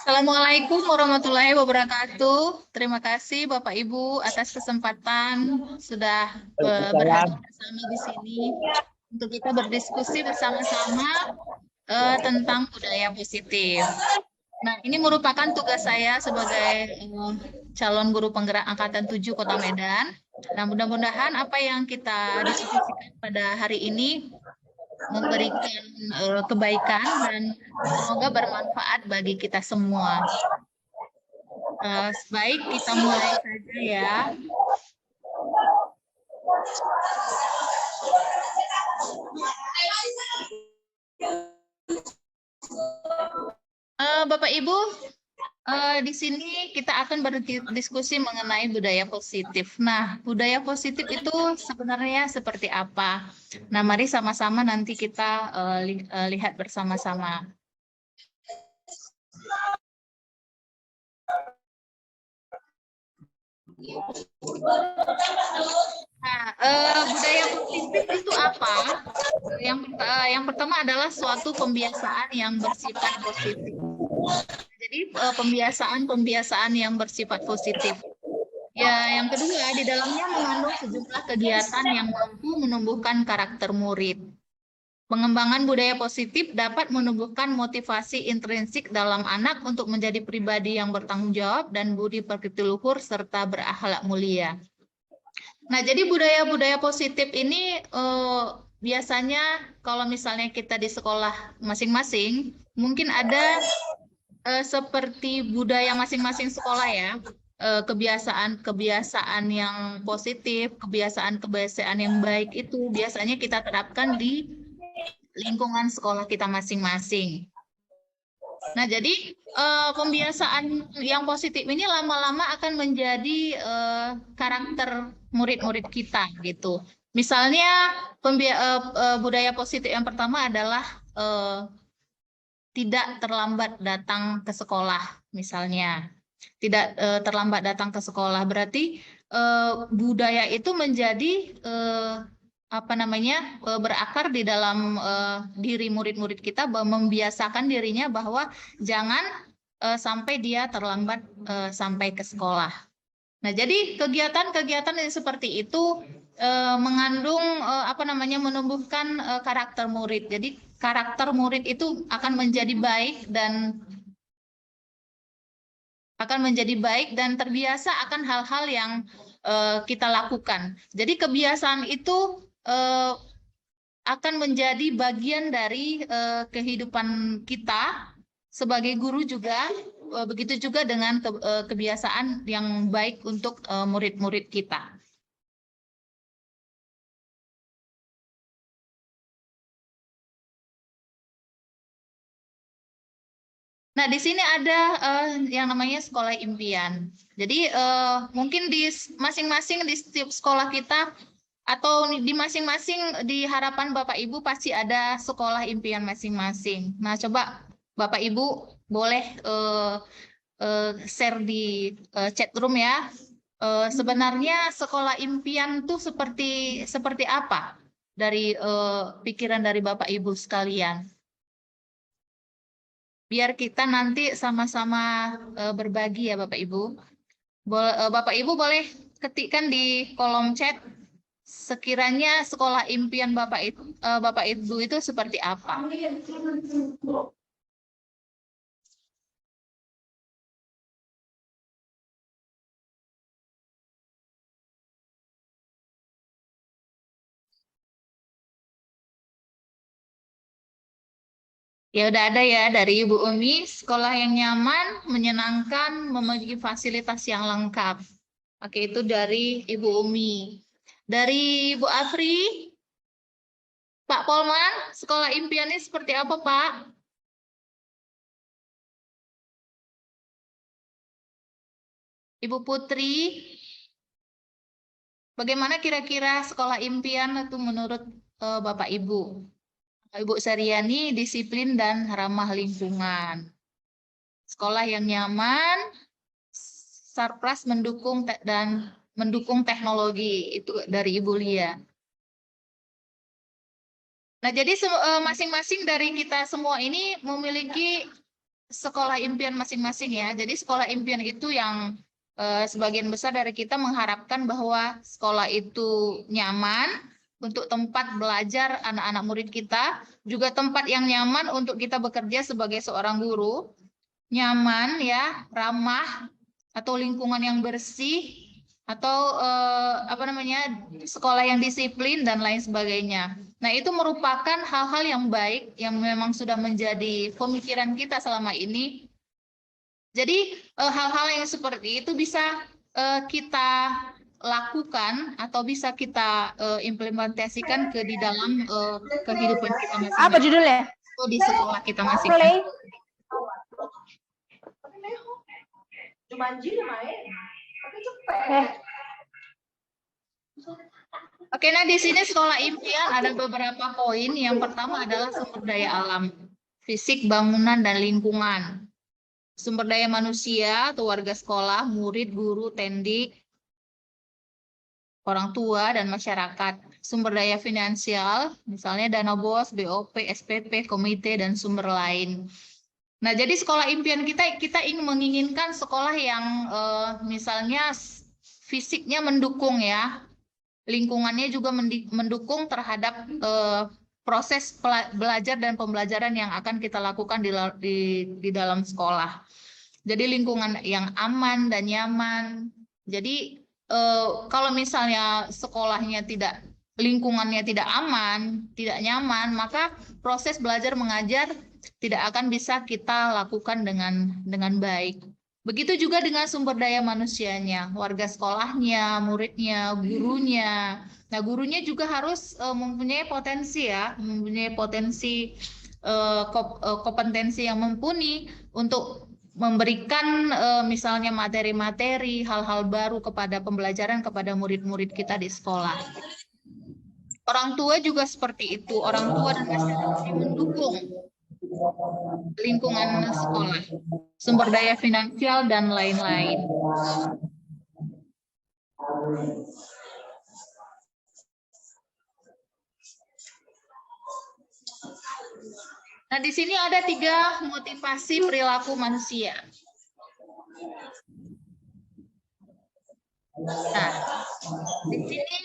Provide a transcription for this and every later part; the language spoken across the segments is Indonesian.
Assalamualaikum warahmatullahi wabarakatuh. Terima kasih Bapak Ibu atas kesempatan sudah berhadir bersama di sini untuk kita berdiskusi bersama-sama tentang budaya positif. Nah, ini merupakan tugas saya sebagai calon guru penggerak Angkatan 7 Kota Medan. Nah, mudah-mudahan apa yang kita diskusikan pada hari ini memberikan kebaikan dan semoga bermanfaat bagi kita semua. Baik, kita mulai saja ya. Bapak Ibu, di sini kita akan berdiskusi mengenai budaya positif. Nah, budaya positif itu sebenarnya seperti apa? Nah, mari sama-sama nanti kita lihat bersama-sama. Nah, budaya positif itu apa? Yang pertama adalah suatu pembiasaan yang bersifat positif. Jadi pembiasaan yang bersifat positif. Ya, yang kedua di dalamnya mengandung sejumlah kegiatan yang mampu menumbuhkan karakter murid. Pengembangan budaya positif dapat menumbuhkan motivasi intrinsik dalam anak untuk menjadi pribadi yang bertanggung jawab dan budi pekerti luhur serta berakhlak mulia. Nah, jadi budaya-budaya positif ini biasanya kalau misalnya kita di sekolah masing-masing, mungkin ada seperti budaya masing-masing sekolah ya, kebiasaan-kebiasaan yang positif, kebiasaan-kebiasaan yang baik itu biasanya kita terapkan di lingkungan sekolah kita masing-masing. Nah, jadi pembiasaan yang positif ini lama-lama akan menjadi karakter murid-murid kita gitu. Misalnya budaya positif yang pertama adalah tidak terlambat datang ke sekolah, misalnya. Tidak terlambat datang ke sekolah berarti budaya itu menjadi berakar di dalam diri murid-murid kita, membiasakan dirinya bahwa jangan sampai dia terlambat sampai ke sekolah. Nah, jadi kegiatan-kegiatan yang seperti itu mengandung menumbuhkan karakter murid. Jadi karakter murid itu akan menjadi baik dan terbiasa akan hal-hal yang kita lakukan. Jadi kebiasaan itu akan menjadi bagian dari kehidupan kita sebagai guru juga, begitu juga dengan kebiasaan yang baik untuk murid-murid kita. Nah, di sini ada yang namanya sekolah impian. Jadi mungkin di masing-masing di setiap sekolah kita atau di masing-masing di harapan Bapak Ibu pasti ada sekolah impian masing-masing. Nah, coba Bapak Ibu boleh share di chat room ya. Sebenarnya sekolah impian tuh seperti apa dari pikiran dari Bapak Ibu sekalian? Biar kita nanti sama-sama berbagi ya Bapak Ibu. Bapak Ibu boleh ketikkan di kolom chat sekiranya sekolah impian Bapak Ibu itu seperti apa? Ya udah ada ya dari Ibu Umi, sekolah yang nyaman, menyenangkan, memiliki fasilitas yang lengkap. Oke, itu dari Ibu Umi. Dari Ibu Afri, Pak Polman, sekolah impiannya seperti apa, Pak? Ibu Putri, bagaimana kira-kira sekolah impian itu menurut Bapak Ibu? Ibu Saryani, disiplin dan ramah lingkungan. Sekolah yang nyaman, surplus mendukung teknologi, itu dari Ibu Lia. Nah, jadi masing-masing dari kita semua ini memiliki sekolah impian masing-masing ya. Jadi sekolah impian itu yang sebagian besar dari kita mengharapkan bahwa sekolah itu nyaman untuk tempat belajar anak-anak murid kita, juga tempat yang nyaman untuk kita bekerja sebagai seorang guru, nyaman ya, ramah, atau lingkungan yang bersih, atau sekolah yang disiplin dan lain sebagainya. Nah, itu merupakan hal-hal yang baik yang memang sudah menjadi pemikiran kita selama ini. Jadi hal-hal yang seperti itu bisa kita lakukan atau bisa kita implementasikan di dalam kehidupan kita masing-masing. Apa judulnya? Atau di sekolah kita masing-masing. Oke, nah di sini sekolah impian ada beberapa poin. Yang pertama adalah sumber daya alam, fisik, bangunan, dan lingkungan. Sumber daya manusia atau warga sekolah, murid, guru, tendik, orang tua, dan masyarakat. Sumber daya finansial, misalnya dana BOS, BOP, SPP, komite, dan sumber lain. Nah, jadi sekolah impian kita ingin menginginkan sekolah yang misalnya fisiknya mendukung ya, lingkungannya juga mendukung terhadap proses belajar dan pembelajaran yang akan kita lakukan di dalam sekolah. Jadi lingkungan yang aman dan nyaman. Jadi kalau misalnya sekolahnya lingkungannya tidak aman, tidak nyaman, maka proses belajar mengajar tidak akan bisa kita lakukan dengan baik. Begitu juga dengan sumber daya manusianya, warga sekolahnya, muridnya, gurunya. Nah, gurunya juga harus mempunyai potensi ya, mempunyai potensi kompetensi yang mumpuni untuk memberikan misalnya materi-materi, hal-hal baru kepada pembelajaran kepada murid-murid kita di sekolah. Orang tua juga seperti itu, orang tua dan masyarakat mendukung lingkungan sekolah, sumber daya finansial, dan lain-lain. Nah, di sini ada 3 motivasi perilaku manusia. Nah, di sini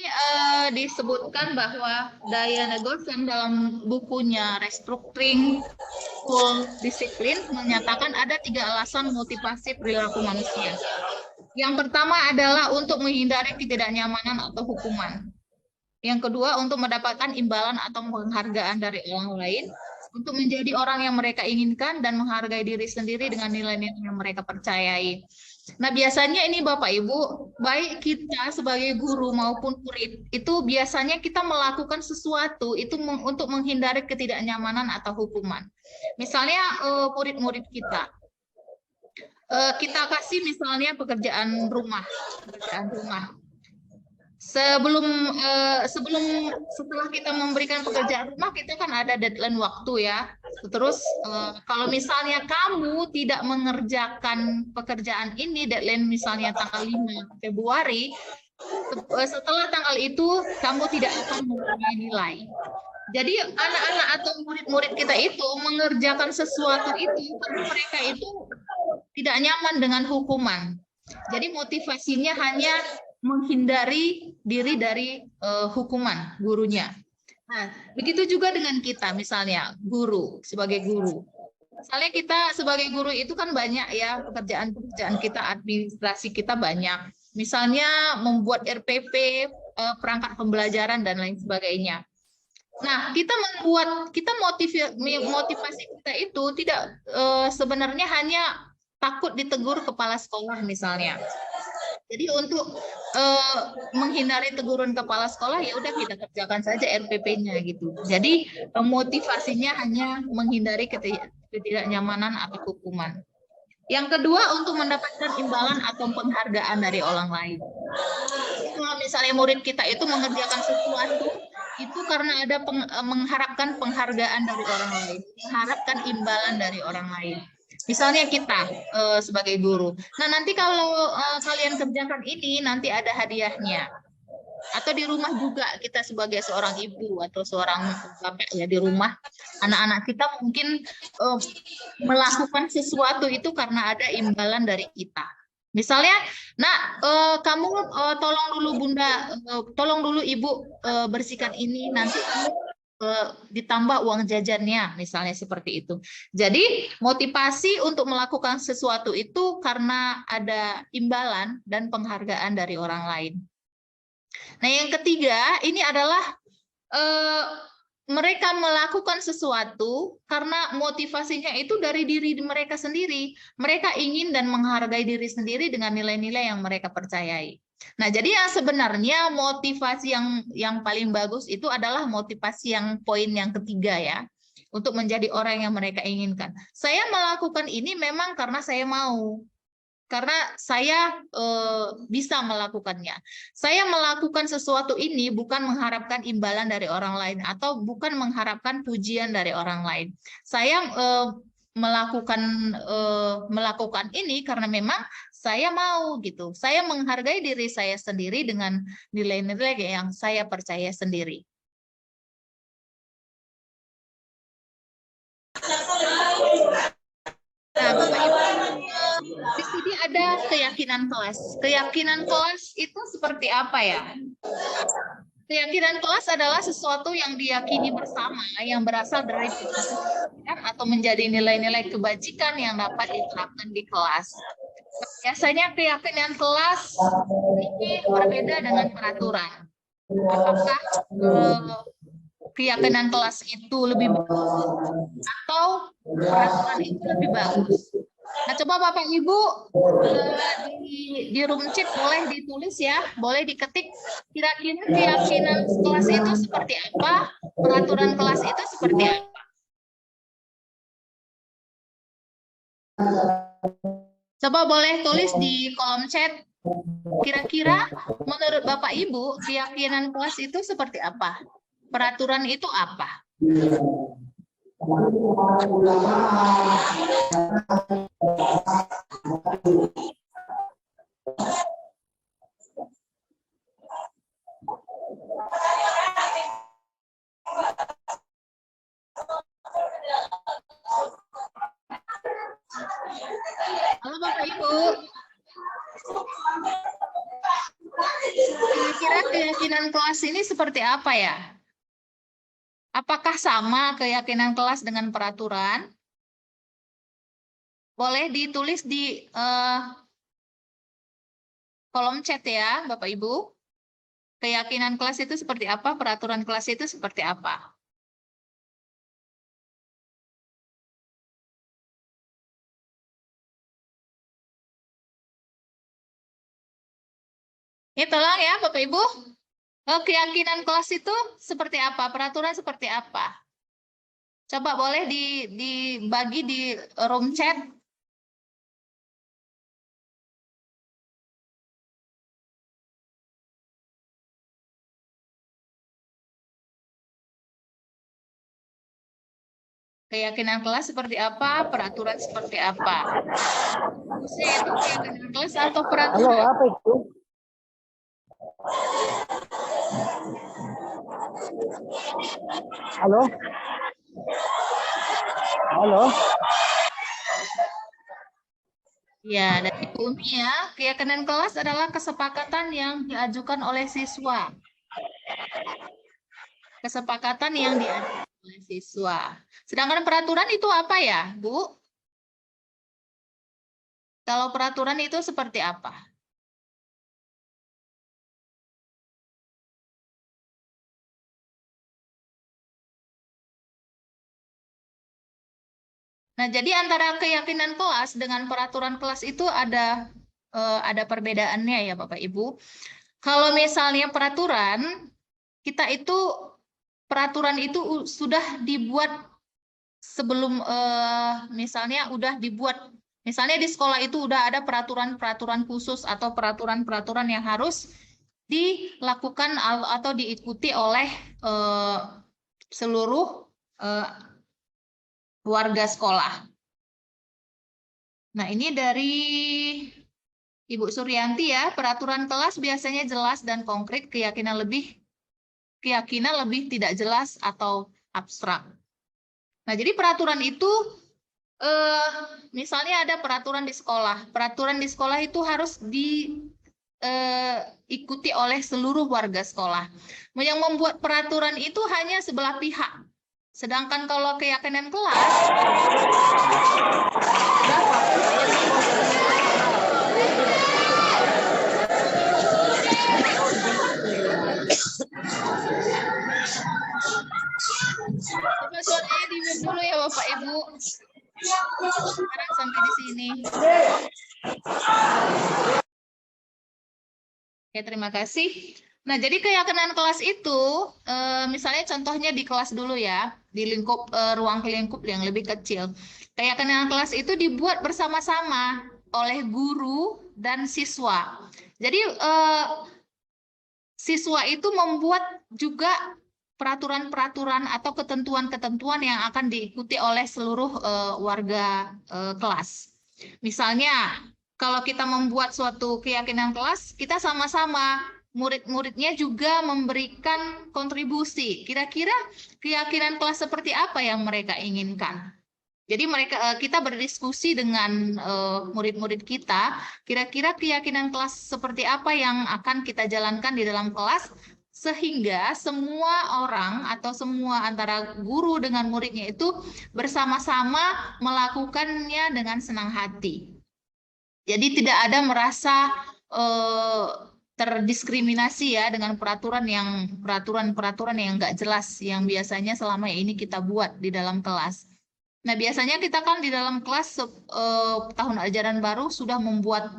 disebutkan bahwa Diana Goldstein dalam bukunya Restructuring School Discipline menyatakan ada 3 alasan motivasi perilaku manusia. Yang pertama adalah untuk menghindari ketidaknyamanan atau hukuman. Yang kedua, untuk mendapatkan imbalan atau penghargaan dari orang lain, untuk menjadi orang yang mereka inginkan dan menghargai diri sendiri dengan nilai-nilai yang mereka percayai. Nah, biasanya ini Bapak Ibu, baik kita sebagai guru maupun murid, itu biasanya kita melakukan sesuatu itu untuk menghindari ketidaknyamanan atau hukuman. Misalnya murid-murid kita kasih misalnya pekerjaan rumah. Setelah kita memberikan pekerjaan rumah, kita kan ada deadline waktu ya. Terus kalau misalnya kamu tidak mengerjakan pekerjaan ini, deadline misalnya tanggal 5 Februari, setelah tanggal itu kamu tidak akan mempunyai nilai. Jadi anak-anak atau murid-murid kita itu mengerjakan sesuatu itu karena mereka itu tidak nyaman dengan hukuman. Jadi motivasinya hanya menghindari diri dari hukuman gurunya. Nah, begitu juga dengan kita, misalnya guru, sebagai guru. Misalnya kita sebagai guru itu kan banyak ya, pekerjaan kita, administrasi kita banyak. Misalnya membuat RPP, perangkat pembelajaran, dan lain sebagainya. Nah, motivasi kita itu tidak sebenarnya hanya takut ditegur kepala sekolah misalnya. Jadi untuk menghindari teguran kepala sekolah, ya udah kita kerjakan saja RPP-nya gitu. Jadi motivasinya hanya menghindari ketidaknyamanan atau hukuman. Yang kedua, untuk mendapatkan imbalan atau penghargaan dari orang lain. Kalau misalnya murid kita itu mengerjakan sesuatu itu karena ada mengharapkan penghargaan dari orang lain, mengharapkan imbalan dari orang lain. Misalnya kita sebagai guru. Nah, nanti kalau kalian kerjakan ini, nanti ada hadiahnya. Atau di rumah juga kita sebagai seorang ibu atau seorang bapak ya di rumah, anak-anak kita mungkin melakukan sesuatu itu karena ada imbalan dari kita. Misalnya, nak, kamu tolong dulu bunda, tolong dulu ibu bersihkan ini, nanti kamu ditambah uang jajannya, misalnya seperti itu. Jadi motivasi untuk melakukan sesuatu itu karena ada imbalan dan penghargaan dari orang lain. Nah, yang ketiga ini adalah mereka melakukan sesuatu karena motivasinya itu dari diri mereka sendiri. Mereka ingin dan menghargai diri sendiri dengan nilai-nilai yang mereka percayai. Nah, jadi yang sebenarnya motivasi yang paling bagus itu adalah motivasi yang poin yang ketiga ya. Untuk menjadi orang yang mereka inginkan. Saya melakukan ini memang karena saya mau. Karena saya bisa melakukannya. Saya melakukan sesuatu ini bukan mengharapkan imbalan dari orang lain atau bukan mengharapkan pujian dari orang lain. Saya melakukan ini karena memang saya mau gitu. Saya menghargai diri saya sendiri dengan nilai-nilai yang saya percaya sendiri. Nah, Bapak Ibu, di sini ada keyakinan kelas. Keyakinan kelas itu seperti apa ya? Keyakinan kelas adalah sesuatu yang diyakini bersama, yang berasal dari pikiran atau menjadi nilai-nilai kebajikan yang dapat diterapkan di kelas. Biasanya keyakinan kelas ini berbeda dengan peraturan. Apakah keyakinan kelas itu lebih bagus atau peraturan itu lebih bagus? Nah, coba Bapak Ibu di room chat boleh ditulis ya, boleh diketik kira-kira keyakinan kelas itu seperti apa, peraturan kelas itu seperti apa. Coba boleh tulis di kolom chat, kira-kira menurut Bapak Ibu keyakinan kelas itu seperti apa, peraturan itu apa. Halo Bapak Ibu. Kira-kira keyakinan kelas ini seperti apa ya? Apakah sama keyakinan kelas dengan peraturan? Boleh ditulis di kolom chat ya, Bapak Ibu. Keyakinan kelas itu seperti apa, peraturan kelas itu seperti apa. Ini tolong ya, Bapak Ibu. Keyakinan kelas itu seperti apa, peraturan seperti apa. Coba boleh dibagi di room chat. Keyakinan kelas seperti apa, peraturan seperti apa. Maksudnya itu keyakinan kelas atau peraturan? Halo, apa itu? Halo? Halo? Ya, dari Ibu Umi ya, keyakinan kelas adalah kesepakatan yang diajukan oleh siswa. Kesepakatan yang diajukan oleh siswa. Sedangkan peraturan itu apa ya, Bu? Kalau peraturan itu seperti apa? Nah, jadi antara keyakinan kelas dengan peraturan kelas itu ada perbedaannya ya, Bapak Ibu. Kalau misalnya peraturan, peraturan itu sudah dibuat sebelum misalnya udah dibuat, misalnya di sekolah itu udah ada peraturan-peraturan khusus atau peraturan-peraturan yang harus dilakukan atau diikuti oleh seluruh warga sekolah. Nah, ini dari Ibu Suryanti ya, peraturan kelas biasanya jelas dan konkret, keyakinan lebih tidak jelas atau abstrak. Nah, jadi peraturan itu misalnya ada peraturan di sekolah. Peraturan di sekolah itu harus diikuti oleh seluruh warga sekolah. Yang membuat peraturan itu hanya sebelah pihak. Sedangkan kalau keyakinan kelas, coba suaranya di-mute dulu ya Bapak Ibu. Sekarang sampai di sini. Oke, terima kasih. Nah, jadi keyakinan kelas itu, misalnya contohnya di kelas dulu ya, di lingkup ruang lingkup yang lebih kecil. Keyakinan kelas itu dibuat bersama-sama oleh guru dan siswa. Jadi siswa itu membuat juga peraturan-peraturan atau ketentuan-ketentuan yang akan diikuti oleh seluruh warga kelas. Misalnya, kalau kita membuat suatu keyakinan kelas, kita sama-sama, murid-muridnya juga memberikan kontribusi. Kira-kira keyakinan kelas seperti apa yang mereka inginkan? Jadi kita berdiskusi dengan murid-murid kita, kira-kira keyakinan kelas seperti apa yang akan kita jalankan di dalam kelas, sehingga semua orang atau semua antara guru dengan muridnya itu bersama-sama melakukannya dengan senang hati. Jadi tidak ada merasa terdiskriminasi ya dengan peraturan yang nggak jelas yang biasanya selama ini kita buat di dalam kelas. Nah, biasanya kita kan di dalam kelas tahun ajaran baru sudah membuat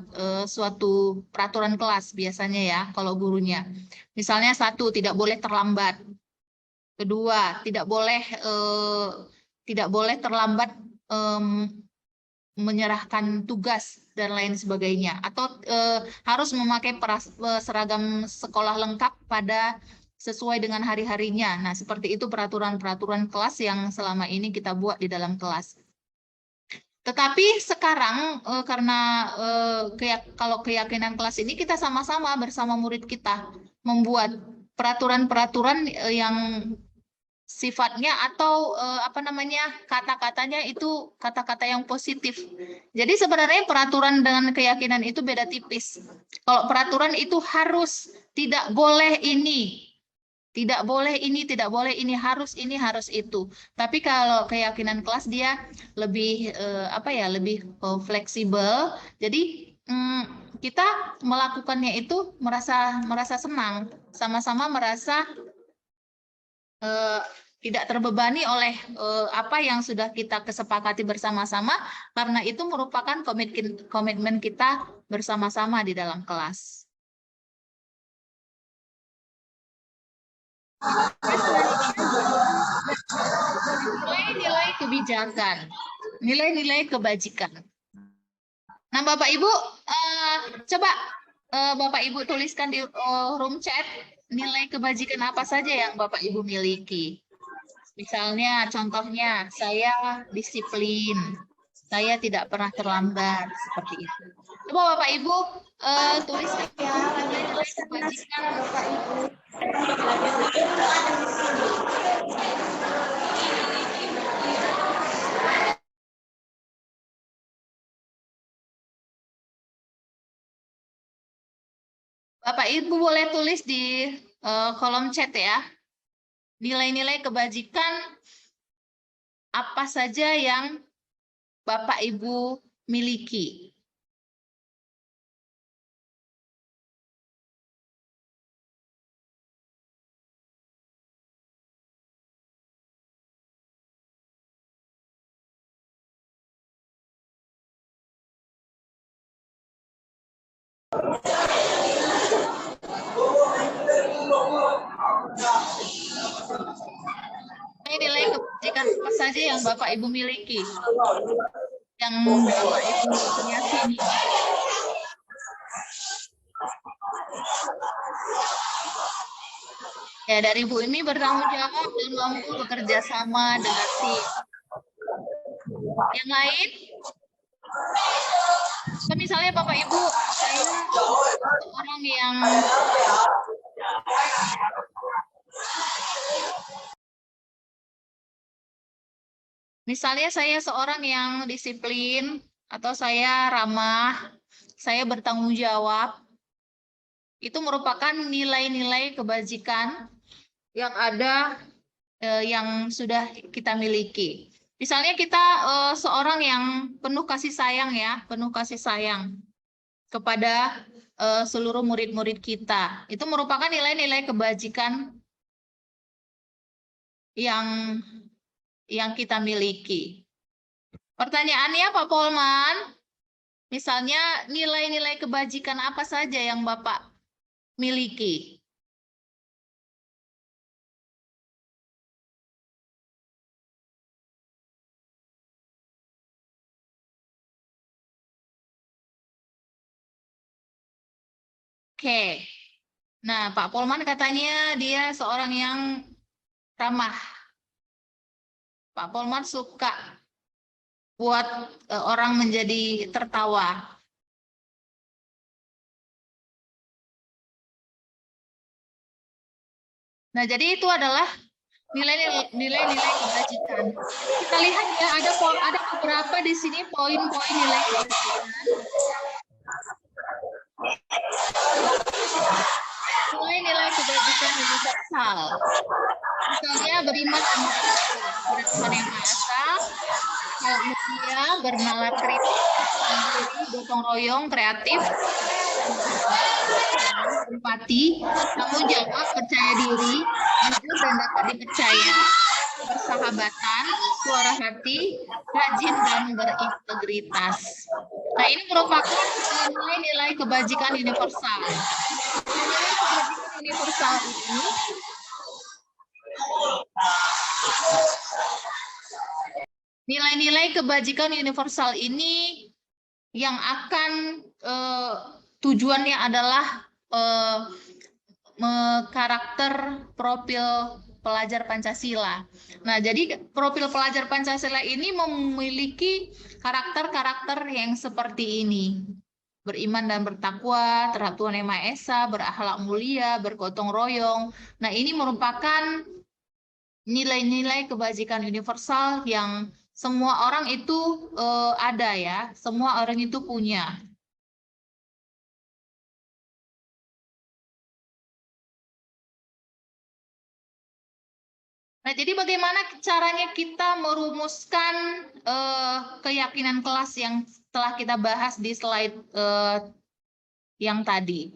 suatu peraturan kelas biasanya ya kalau gurunya. Misalnya 1, tidak boleh terlambat. 2, tidak boleh terlambat menyerahkan tugas dan lain sebagainya. Atau harus memakai seragam sekolah lengkap pada sesuai dengan hari-harinya. Nah, seperti itu peraturan-peraturan kelas yang selama ini kita buat di dalam kelas. Tetapi sekarang karena kalau keyakinan kelas ini kita sama-sama bersama murid kita membuat peraturan-peraturan yang sifatnya atau kata-katanya itu kata-kata yang positif. Jadi sebenarnya peraturan dengan keyakinan itu beda tipis. Kalau peraturan itu harus, tidak boleh ini, tidak boleh ini, tidak boleh ini, harus itu. Tapi kalau keyakinan kelas dia lebih lebih fleksibel. Jadi kita melakukannya itu merasa senang, sama-sama merasa tidak terbebani oleh apa yang sudah kita kesepakati bersama-sama, karena itu merupakan komitmen kita bersama-sama di dalam kelas. Nilai-nilai kebijakan, nilai-nilai kebajikan. Nah, Bapak Ibu, coba Bapak Ibu tuliskan di room chat nilai kebajikan apa saja yang Bapak Ibu miliki. Misalnya, contohnya, saya disiplin, saya tidak pernah terlambat, seperti itu. Coba Bapak Ibu tuliskan ya nilai-nilai kebajikan Bapak Ibu. Bapak Ibu boleh tulis di kolom chat ya. Nilai-nilai kebajikan apa saja yang Bapak Ibu miliki. Nilai kebajikan apa saja yang Bapak Ibu miliki, yang Bapak Ibu yakini. Ya, dari Bu ini bertanggung jawab dan mampu bekerja sama dengan tim. Yang lain? Misalnya Bapak Ibu, saya orang yang misalnya saya seorang yang disiplin atau saya ramah, saya bertanggung jawab, itu merupakan nilai-nilai kebajikan yang ada yang sudah kita miliki. Misalnya kita seorang yang penuh kasih sayang ya, penuh kasih sayang kepada seluruh murid-murid kita. Itu merupakan nilai-nilai kebajikan yang kita miliki. Pertanyaannya Pak Polman, misalnya nilai-nilai kebajikan apa saja yang Bapak miliki? Oke. Nah, Pak Polman katanya dia seorang yang ramah. Pak Polman suka buat orang menjadi tertawa. Nah, jadi itu adalah nilai-nilai kebajikan. Kita lihat ya, ada beberapa di sini poin-poin nilai kebajikan. Nilai-nilai kebajikan universal. Misalnya beriman sama Tuhan yang Maha Esa, hal mulia, bernalar kritis, mandiri, gotong royong, kreatif, empati, tanggung jawab, percaya diri, jujur dan dapat dipercaya, persahabatan, suara hati, rajin dan berintegritas. Nah, ini merupakan nilai-nilai kebajikan universal. Nilai kebajikan universal ini nilai-nilai kebajikan universal ini yang akan tujuannya adalah karakter profil pelajar Pancasila. Nah, jadi profil pelajar Pancasila ini memiliki karakter-karakter yang seperti ini. Beriman dan bertakwa, terhadap Tuhan Yang Maha Esa, berakhlak mulia, bergotong royong. Nah, ini merupakan nilai-nilai kebajikan universal yang semua orang itu ada ya, semua orang itu punya. Nah, jadi bagaimana caranya kita merumuskan keyakinan kelas yang telah kita bahas di slide yang tadi?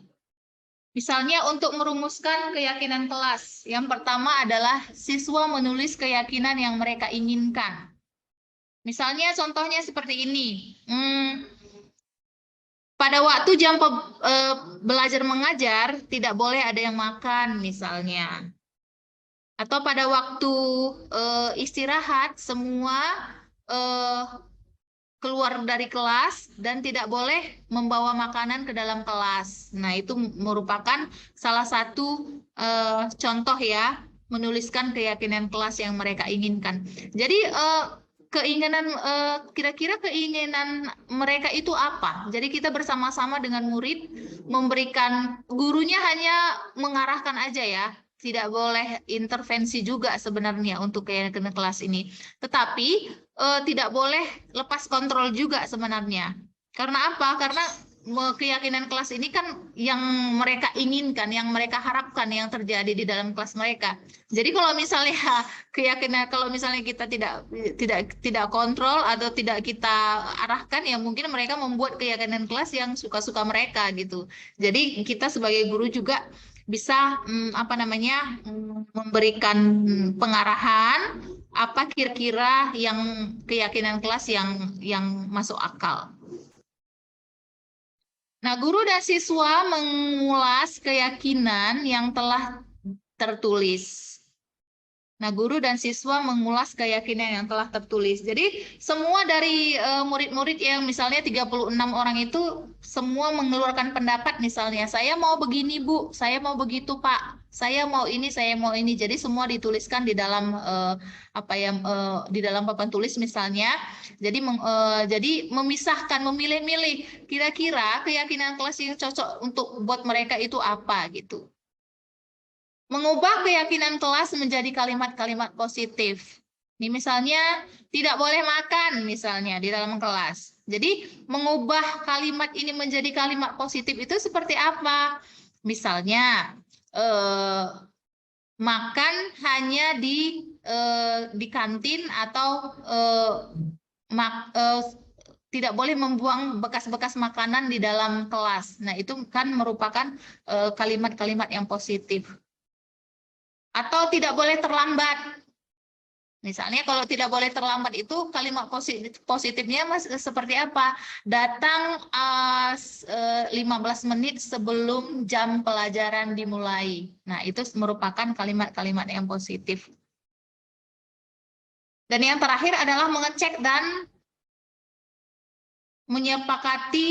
Misalnya untuk merumuskan keyakinan kelas, yang pertama adalah siswa menulis keyakinan yang mereka inginkan. Misalnya contohnya seperti ini. Pada waktu jam belajar mengajar, tidak boleh ada yang makan misalnya. Atau pada waktu istirahat, semua keluar dari kelas dan tidak boleh membawa makanan ke dalam kelas. Nah, itu merupakan salah satu contoh ya, menuliskan keyakinan kelas yang mereka inginkan. Jadi kira-kira keinginan mereka itu apa? Jadi kita bersama-sama dengan murid memberikan, gurunya hanya mengarahkan aja ya, tidak boleh intervensi juga sebenarnya untuk keyakinan kelas ini. Tetapi tidak boleh lepas kontrol juga sebenarnya. Karena apa? Karena keyakinan kelas ini kan yang mereka inginkan, yang mereka harapkan yang terjadi di dalam kelas mereka. Jadi kalau misalnya keyakinan, kalau misalnya kita tidak kontrol atau tidak kita arahkan, ya mungkin mereka membuat keyakinan kelas yang suka-suka mereka gitu. Jadi kita sebagai guru juga bisa memberikan pengarahan apa kira-kira yang keyakinan kelas yang masuk akal. Nah, guru dan siswa mengulas keyakinan yang telah tertulis. Nah, guru dan siswa mengulas keyakinan yang telah tertulis. Jadi, semua dari murid-murid yang misalnya 36 orang itu semua mengeluarkan pendapat misalnya, saya mau begini, Bu, saya mau begitu, Pak. Saya mau ini, saya mau ini. Jadi semua dituliskan di dalam di dalam papan tulis misalnya. Jadi memisahkan, memilih-milih kira-kira keyakinan kelas yang cocok untuk buat mereka itu apa gitu. Mengubah keyakinan kelas menjadi kalimat-kalimat positif. Ini misalnya tidak boleh makan misalnya di dalam kelas. Jadi mengubah kalimat ini menjadi kalimat positif itu seperti apa? Misalnya makan hanya di kantin atau tidak boleh membuang bekas-bekas makanan di dalam kelas. Nah, itu kan merupakan kalimat-kalimat yang positif. Atau tidak boleh terlambat. Misalnya kalau tidak boleh terlambat itu kalimat positifnya seperti apa? Datang 15 menit sebelum jam pelajaran dimulai. Nah, itu merupakan kalimat-kalimat yang positif. Dan yang terakhir adalah mengecek dan menyepakati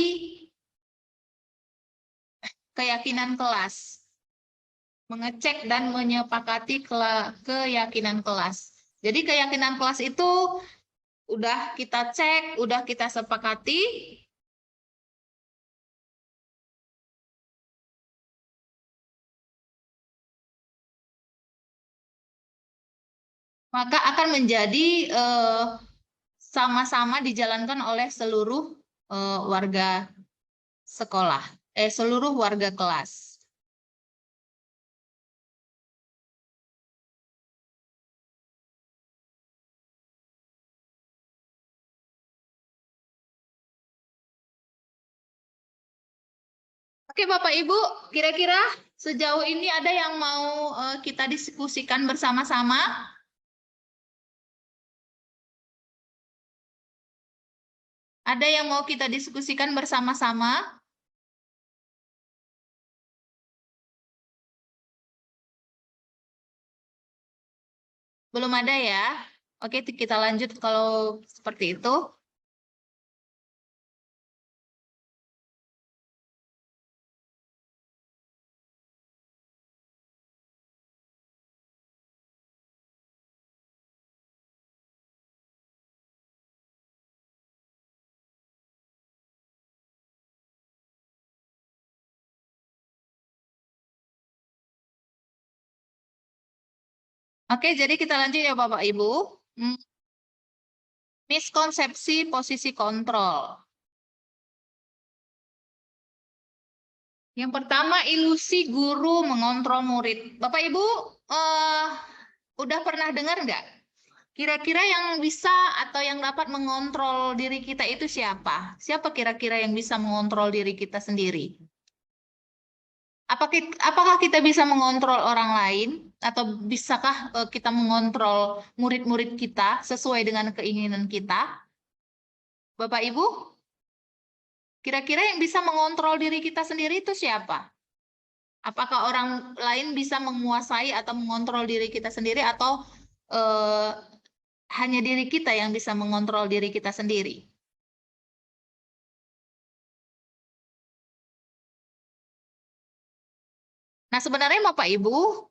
keyakinan kelas. Mengecek dan menyepakati keyakinan kelas. Jadi keyakinan kelas itu udah kita cek, udah kita sepakati, maka akan menjadi sama-sama dijalankan oleh seluruh warga sekolah, seluruh warga kelas. Oke, Bapak Ibu, kira-kira sejauh ini ada yang mau kita diskusikan bersama-sama? Ada yang mau kita diskusikan bersama-sama? Belum ada ya? Oke, kita lanjut kalau seperti itu. Oke, jadi kita lanjut ya Bapak Ibu. Miskonsepsi posisi kontrol. Yang pertama, ilusi guru mengontrol murid. Bapak Ibu, udah pernah dengar nggak? Kira-kira yang bisa atau yang dapat mengontrol diri kita itu siapa? Siapa kira-kira yang bisa mengontrol diri kita sendiri? Apakah kita bisa mengontrol orang lain? Atau bisakah kita mengontrol murid-murid kita sesuai dengan keinginan kita? Bapak Ibu, kira-kira yang bisa mengontrol diri kita sendiri itu siapa? Apakah orang lain bisa menguasai atau mengontrol diri kita sendiri atau hanya diri kita yang bisa mengontrol diri kita sendiri? Nah, sebenarnya Bapak Ibu,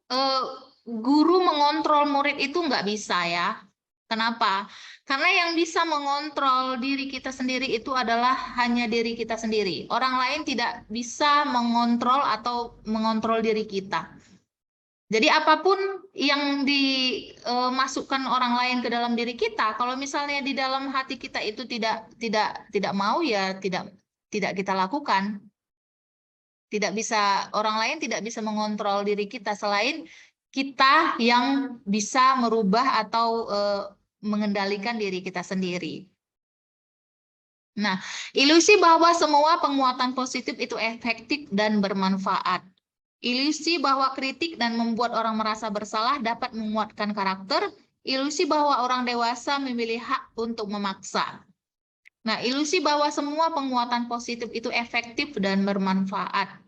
guru mengontrol murid itu nggak bisa ya. Kenapa? Karena yang bisa mengontrol diri kita sendiri itu adalah hanya diri kita sendiri. Orang lain tidak bisa mengontrol atau mengontrol diri kita. Jadi apapun yang dimasukkan orang lain ke dalam diri kita, kalau misalnya di dalam hati kita itu tidak mau ya tidak kita lakukan. Tidak bisa, orang lain tidak bisa mengontrol diri kita selain kita yang bisa merubah atau mengendalikan diri kita sendiri. Nah, ilusi bahwa semua penguatan positif itu efektif dan bermanfaat. Ilusi bahwa kritik dan membuat orang merasa bersalah dapat menguatkan karakter. Ilusi bahwa orang dewasa memilih hak untuk memaksa. Nah, ilusi bahwa semua penguatan positif itu efektif dan bermanfaat.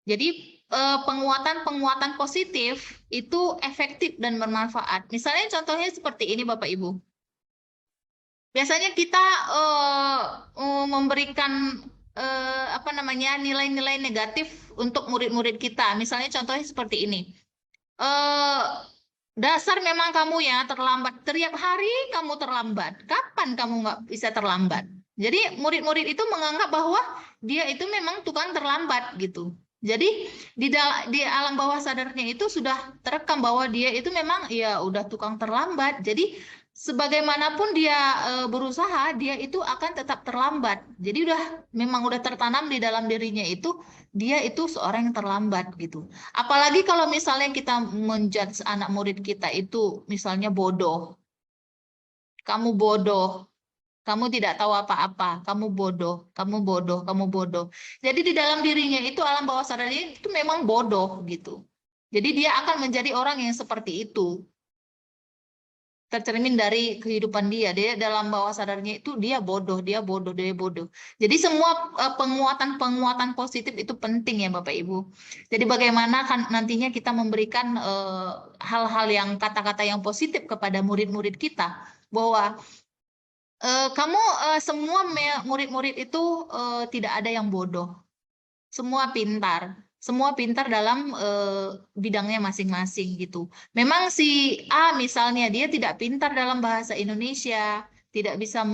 Jadi penguatan-penguatan positif itu efektif dan bermanfaat. Misalnya contohnya seperti ini Bapak Ibu. Biasanya kita memberikan apa namanya nilai-nilai negatif untuk murid-murid kita. Misalnya contohnya seperti ini. Eh, dasar memang kamu ya terlambat. Tiap hari kamu terlambat. Kapan kamu nggak bisa terlambat? Jadi murid-murid itu menganggap bahwa dia itu memang tukang terlambat gitu. Jadi di alam bawah sadarnya itu sudah terekam bahwa dia itu memang ya udah tukang terlambat. Jadi sebagaimanapun dia berusaha, dia itu akan tetap terlambat. Jadi memang udah tertanam di dalam dirinya itu dia itu seorang yang terlambat gitu. Apalagi kalau misalnya kita menjudge anak murid kita itu misalnya bodoh. Kamu bodoh, kamu tidak tahu apa-apa, kamu bodoh, kamu bodoh, kamu bodoh. Jadi di dalam dirinya itu alam bawah sadarnya itu memang bodoh gitu. Jadi dia akan menjadi orang yang seperti itu. Tercermin dari kehidupan dia. Dia dalam bawah sadarnya itu dia bodoh, dia bodoh, dia bodoh. Jadi semua penguatan-penguatan positif itu penting ya Bapak Ibu. Jadi bagaimana kan nantinya kita memberikan hal-hal yang kata-kata yang positif kepada murid-murid kita bahwa kamu semua murid-murid itu tidak ada yang bodoh. Semua pintar. Semua pintar dalam bidangnya masing-masing gitu. Memang si A misalnya dia tidak pintar dalam bahasa Indonesia, tidak bisa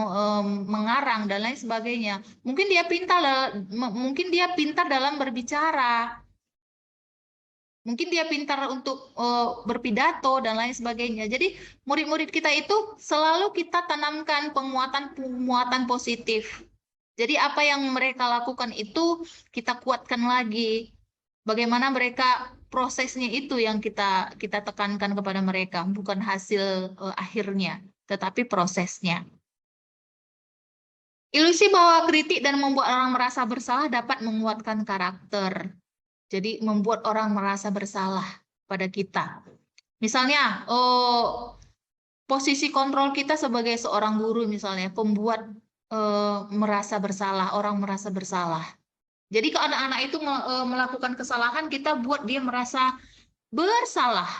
mengarang dan lain sebagainya. Mungkin dia pintar dalam berbicara. Mungkin dia pintar untuk berpidato dan lain sebagainya. Jadi murid-murid kita itu selalu kita tanamkan penguatan-penguatan positif. Jadi apa yang mereka lakukan itu kita kuatkan lagi. Bagaimana mereka prosesnya itu yang kita tekankan kepada mereka, bukan hasil akhirnya, tetapi prosesnya. Ilusi bahwa kritik dan membuat orang merasa bersalah dapat menguatkan karakter. Jadi membuat orang merasa bersalah pada kita. Misalnya, posisi kontrol kita sebagai seorang guru misalnya, pembuat merasa bersalah, orang merasa bersalah. Jadi kalau anak-anak itu melakukan kesalahan, kita buat dia merasa bersalah.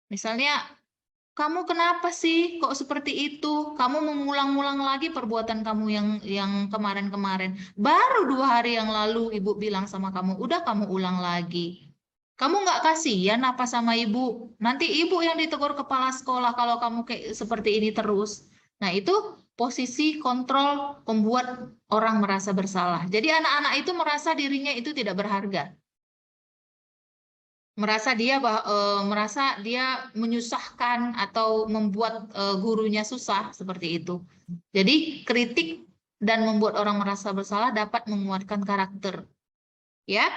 Misalnya, kamu kenapa sih kok seperti itu? Kamu mengulang-ulang lagi perbuatan kamu yang kemarin-kemarin. Baru 2 hari yang lalu ibu bilang sama kamu, udah kamu ulang lagi. Kamu nggak kasihan apa sama ibu? Nanti ibu yang ditegur kepala sekolah kalau kamu kayak seperti ini terus. Nah itu posisi kontrol membuat orang merasa bersalah. Jadi anak-anak itu merasa dirinya itu tidak berharga. Merasa dia menyusahkan atau membuat gurunya susah seperti itu. Jadi kritik dan membuat orang merasa bersalah dapat menguatkan karakter. Ya.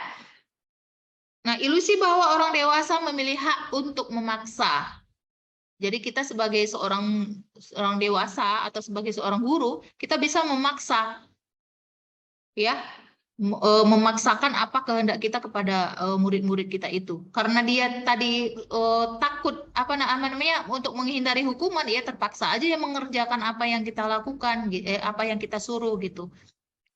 Nah, ilusi bahwa orang dewasa memilih hak untuk memaksa. Jadi kita sebagai seorang dewasa atau sebagai seorang guru, kita bisa memaksa ya memaksakan apa kehendak kita kepada murid-murid kita itu karena dia tadi takut apa namanya untuk menghindari hukuman ya terpaksa aja yang mengerjakan apa yang kita lakukan apa yang kita suruh gitu.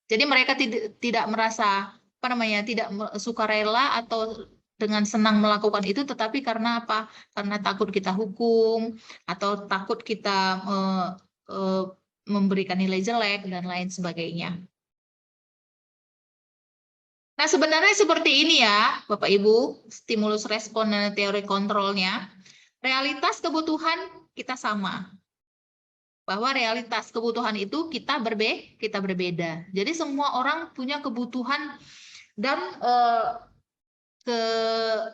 Jadi mereka tidak merasa apa namanya tidak sukarela atau dengan senang melakukan itu tetapi karena apa? Karena takut kita hukum atau takut kita memberikan nilai jelek dan lain sebagainya. Nah, sebenarnya seperti ini ya, Bapak Ibu, stimulus respon dan teori kontrolnya. Realitas kebutuhan kita sama. Bahwa realitas kebutuhan itu kita berbeda. Jadi semua orang punya kebutuhan dan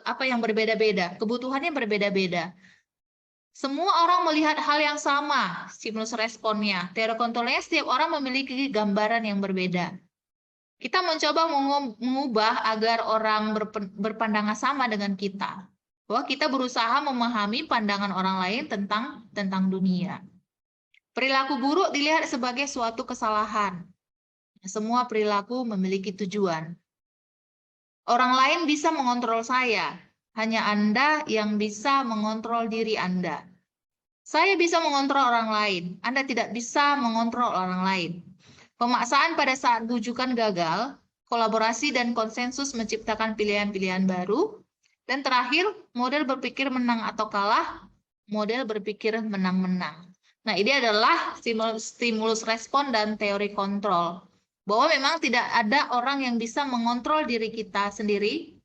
apa yang berbeda-beda. Kebutuhannya berbeda-beda. Semua orang melihat hal yang sama, stimulus responnya. Teori kontrolnya setiap orang memiliki gambaran yang berbeda. Kita mencoba mengubah agar orang berpandangan sama dengan kita. Bahwa kita berusaha memahami pandangan orang lain tentang dunia. Perilaku buruk dilihat sebagai suatu kesalahan. Semua perilaku memiliki tujuan. Orang lain bisa mengontrol saya. Hanya Anda yang bisa mengontrol diri Anda. Saya bisa mengontrol orang lain. Anda tidak bisa mengontrol orang lain. Pemaksaan pada saat rujukan gagal kolaborasi dan konsensus menciptakan pilihan-pilihan baru. Dan terakhir, model berpikir menang atau kalah, model berpikir menang-menang. Nah, ini adalah stimulus respon dan teori kontrol. Bahwa memang tidak ada orang yang bisa mengontrol diri kita sendiri,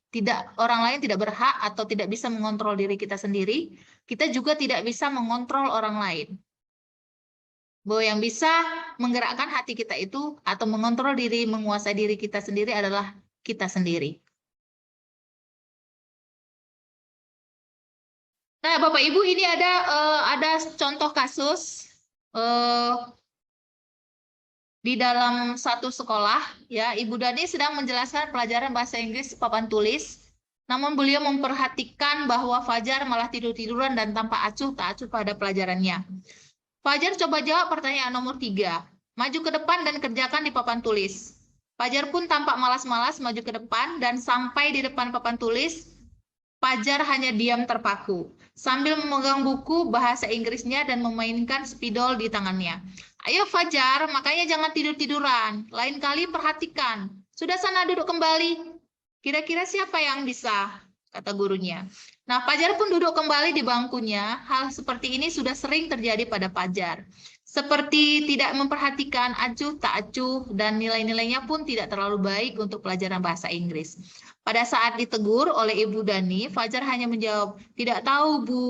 orang lain tidak berhak atau tidak bisa mengontrol diri kita sendiri, kita juga tidak bisa mengontrol orang lain. Bahwa yang bisa menggerakkan hati kita itu atau mengontrol diri, menguasai diri kita sendiri adalah kita sendiri. Nah, Bapak Ibu, ini ada contoh kasus di dalam satu sekolah. Ya, Ibu Dani sedang menjelaskan pelajaran bahasa Inggris papan tulis. Namun beliau memperhatikan bahwa Fajar malah tidur-tiduran dan tanpa acuh tak acuh pada pelajarannya. Fajar coba jawab pertanyaan nomor 3. Maju ke depan dan kerjakan di papan tulis. Fajar pun tampak malas-malas maju ke depan dan sampai di depan papan tulis, Fajar hanya diam terpaku, sambil memegang buku bahasa Inggrisnya dan memainkan spidol di tangannya. Ayo Fajar, makanya jangan tidur-tiduran. Lain kali perhatikan. Sudah sana duduk kembali. Kira-kira siapa yang bisa? Kata gurunya. Nah, Fajar pun duduk kembali di bangkunya. Hal seperti ini sudah sering terjadi pada Fajar. Seperti tidak memperhatikan acuh tak acuh dan nilai-nilainya pun tidak terlalu baik untuk pelajaran bahasa Inggris. Pada saat ditegur oleh Ibu Dani, Fajar hanya menjawab, "Tidak tahu, Bu."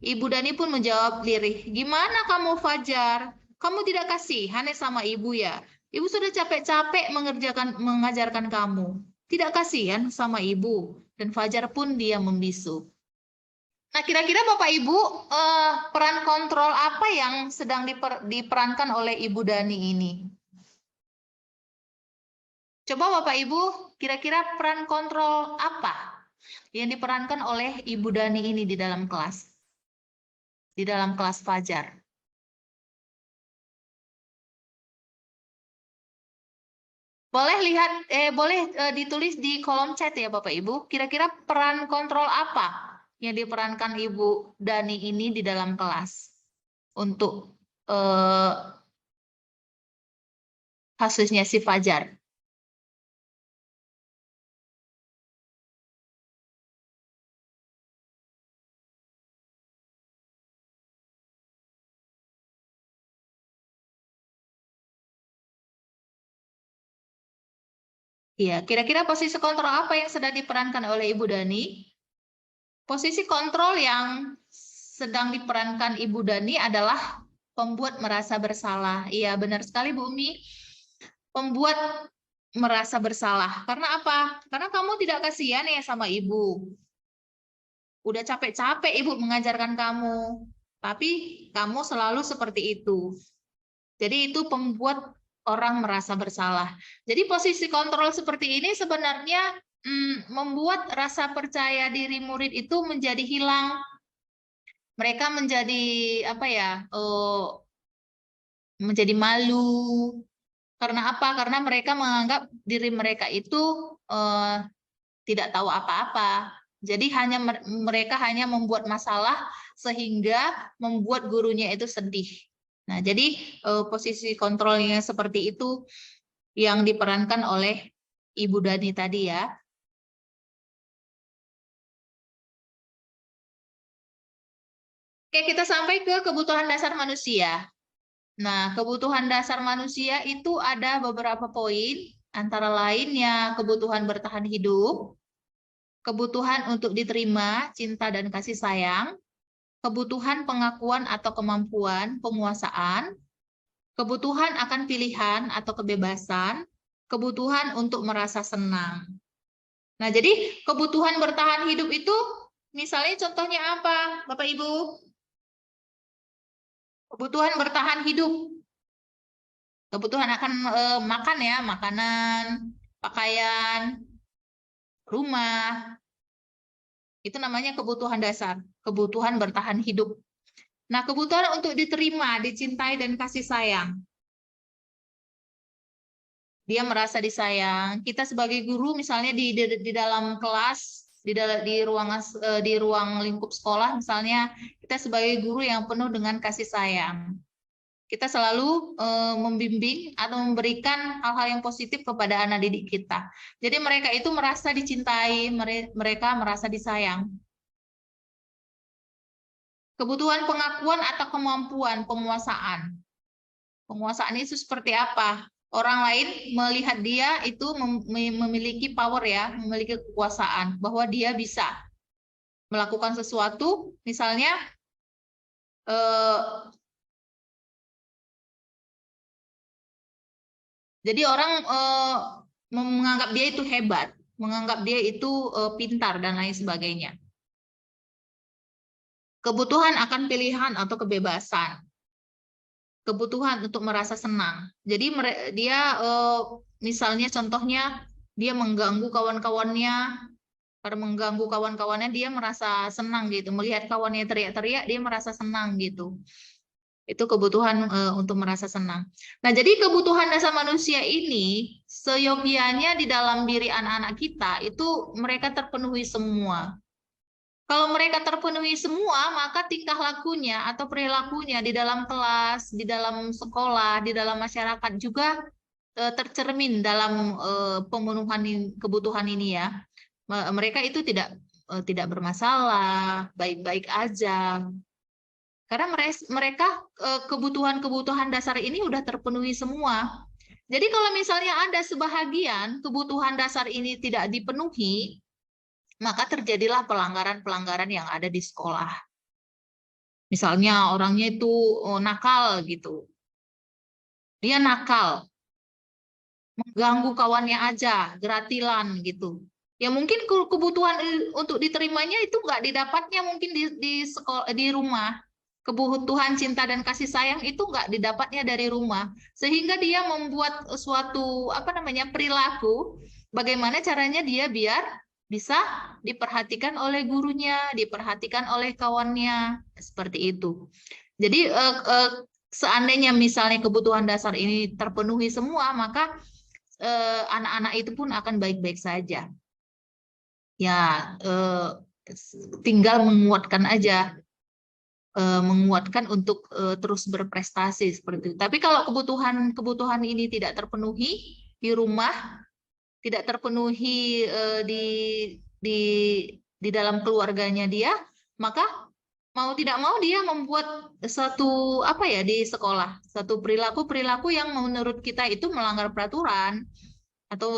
Ibu Dani pun menjawab lirih, "Gimana kamu, Fajar? Kamu tidak kasihan sama Ibu ya? Ibu sudah capek-capek mengajarkan kamu. Tidak kasihan sama Ibu." Dan Fajar pun dia membisu. Nah, kira-kira Bapak Ibu, peran kontrol apa yang sedang diperankan oleh Ibu Dani ini? Coba Bapak Ibu, kira-kira peran kontrol apa yang diperankan oleh Ibu Dani ini di dalam kelas? Di dalam kelas Fajar. Boleh ditulis di kolom chat ya Bapak Ibu. Kira-kira peran kontrol apa yang diperankan Ibu Dani ini di dalam kelas untuk kasusnya si Fajar? Iya, kira-kira posisi kontrol apa yang sedang diperankan oleh Ibu Dani? Posisi kontrol yang sedang diperankan Ibu Dani adalah pembuat merasa bersalah. Iya, benar sekali Bu Umi. Pembuat merasa bersalah. Karena apa? Karena kamu tidak kasihan ya sama Ibu. Udah capek-capek Ibu mengajarkan kamu. Tapi kamu selalu seperti itu. Jadi itu pembuat orang merasa bersalah. Jadi posisi kontrol seperti ini sebenarnya membuat rasa percaya diri murid itu menjadi hilang. Mereka menjadi apa ya? Menjadi malu. Karena apa? Karena mereka menganggap diri mereka itu tidak tahu apa-apa. Jadi mereka hanya membuat masalah sehingga membuat gurunya itu sedih. Nah, jadi posisi kontrolnya seperti itu yang diperankan oleh Ibu Dani tadi ya. Oke, kita sampai ke kebutuhan dasar manusia. Nah, kebutuhan dasar manusia itu ada beberapa poin, antara lainnya kebutuhan bertahan hidup, kebutuhan untuk diterima, cinta dan kasih sayang, kebutuhan pengakuan atau kemampuan, penguasaan, kebutuhan akan pilihan atau kebebasan, kebutuhan untuk merasa senang. Nah, jadi kebutuhan bertahan hidup itu misalnya contohnya apa, Bapak Ibu? Kebutuhan bertahan hidup. Kebutuhan akan makan ya, makanan, pakaian, rumah. Itu namanya kebutuhan dasar, kebutuhan bertahan hidup. Nah, kebutuhan untuk diterima, dicintai, dan kasih sayang. Dia merasa disayang. Kita sebagai guru misalnya di dalam kelas, di ruang lingkup sekolah misalnya, kita sebagai guru yang penuh dengan kasih sayang. Kita selalu membimbing atau memberikan hal-hal yang positif kepada anak didik kita. Jadi mereka itu merasa dicintai, mereka merasa disayang. Kebutuhan pengakuan atau kemampuan penguasaan. Penguasaan itu seperti apa? Orang lain melihat dia itu memiliki power ya, memiliki kekuasaan, bahwa dia bisa melakukan sesuatu, misalnya jadi orang menganggap dia itu hebat, menganggap dia itu pintar dan lain sebagainya. Kebutuhan akan pilihan atau kebebasan. Kebutuhan untuk merasa senang. Jadi dia misalnya contohnya dia mengganggu kawan-kawannya, karena mengganggu kawan-kawannya dia merasa senang gitu. Melihat kawannya teriak-teriak dia merasa senang gitu. Itu kebutuhan untuk merasa senang. Nah, jadi kebutuhan dasar manusia ini seyogianya di dalam diri anak-anak kita itu mereka terpenuhi semua. Kalau mereka terpenuhi semua, maka tingkah lakunya atau perilakunya di dalam kelas, di dalam sekolah, di dalam masyarakat juga tercermin dalam pemenuhan kebutuhan ini ya. Mereka itu tidak bermasalah, baik-baik aja. Karena mereka kebutuhan-kebutuhan dasar ini udah terpenuhi semua. Jadi kalau misalnya ada sebahagian kebutuhan dasar ini tidak dipenuhi, maka terjadilah pelanggaran-pelanggaran yang ada di sekolah. Misalnya orangnya itu nakal gitu. Dia nakal, mengganggu kawannya aja, geratilan gitu. Ya mungkin kebutuhan untuk diterimanya itu nggak didapatnya mungkin di sekolah, di rumah. Kebutuhan cinta dan kasih sayang itu nggak didapatnya dari rumah. Sehingga dia membuat suatu perilaku, bagaimana caranya dia biar bisa diperhatikan oleh gurunya, diperhatikan oleh kawannya, seperti itu. Jadi seandainya misalnya kebutuhan dasar ini terpenuhi semua, maka anak-anak itu pun akan baik-baik saja. Ya, tinggal menguatkan aja, menguatkan untuk terus berprestasi seperti itu. Tapi kalau kebutuhan ini tidak terpenuhi di rumah, tidak terpenuhi di di dalam keluarganya dia, maka mau tidak mau dia membuat satu di sekolah, satu perilaku yang menurut kita itu melanggar peraturan, atau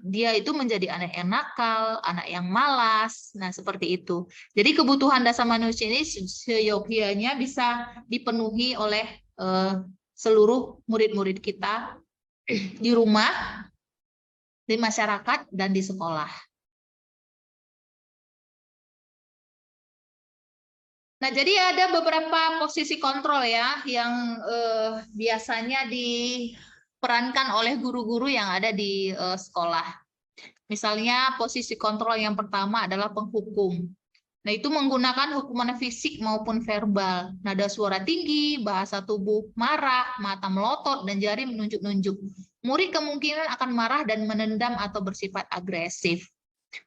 dia itu menjadi anak yang nakal, anak yang malas. Nah, seperti itu. Jadi kebutuhan dasar manusia ini seyogianya bisa dipenuhi oleh seluruh murid-murid kita di rumah, di masyarakat, dan di sekolah. Nah, jadi ada beberapa posisi kontrol ya yang biasanya diperankan oleh guru-guru yang ada di sekolah. Misalnya posisi kontrol yang pertama adalah penghukum. Nah, itu menggunakan hukuman fisik maupun verbal. Nada suara tinggi, bahasa tubuh marah, mata melotot, dan jari menunjuk-nunjuk. Murid kemungkinan akan marah dan menendam atau bersifat agresif.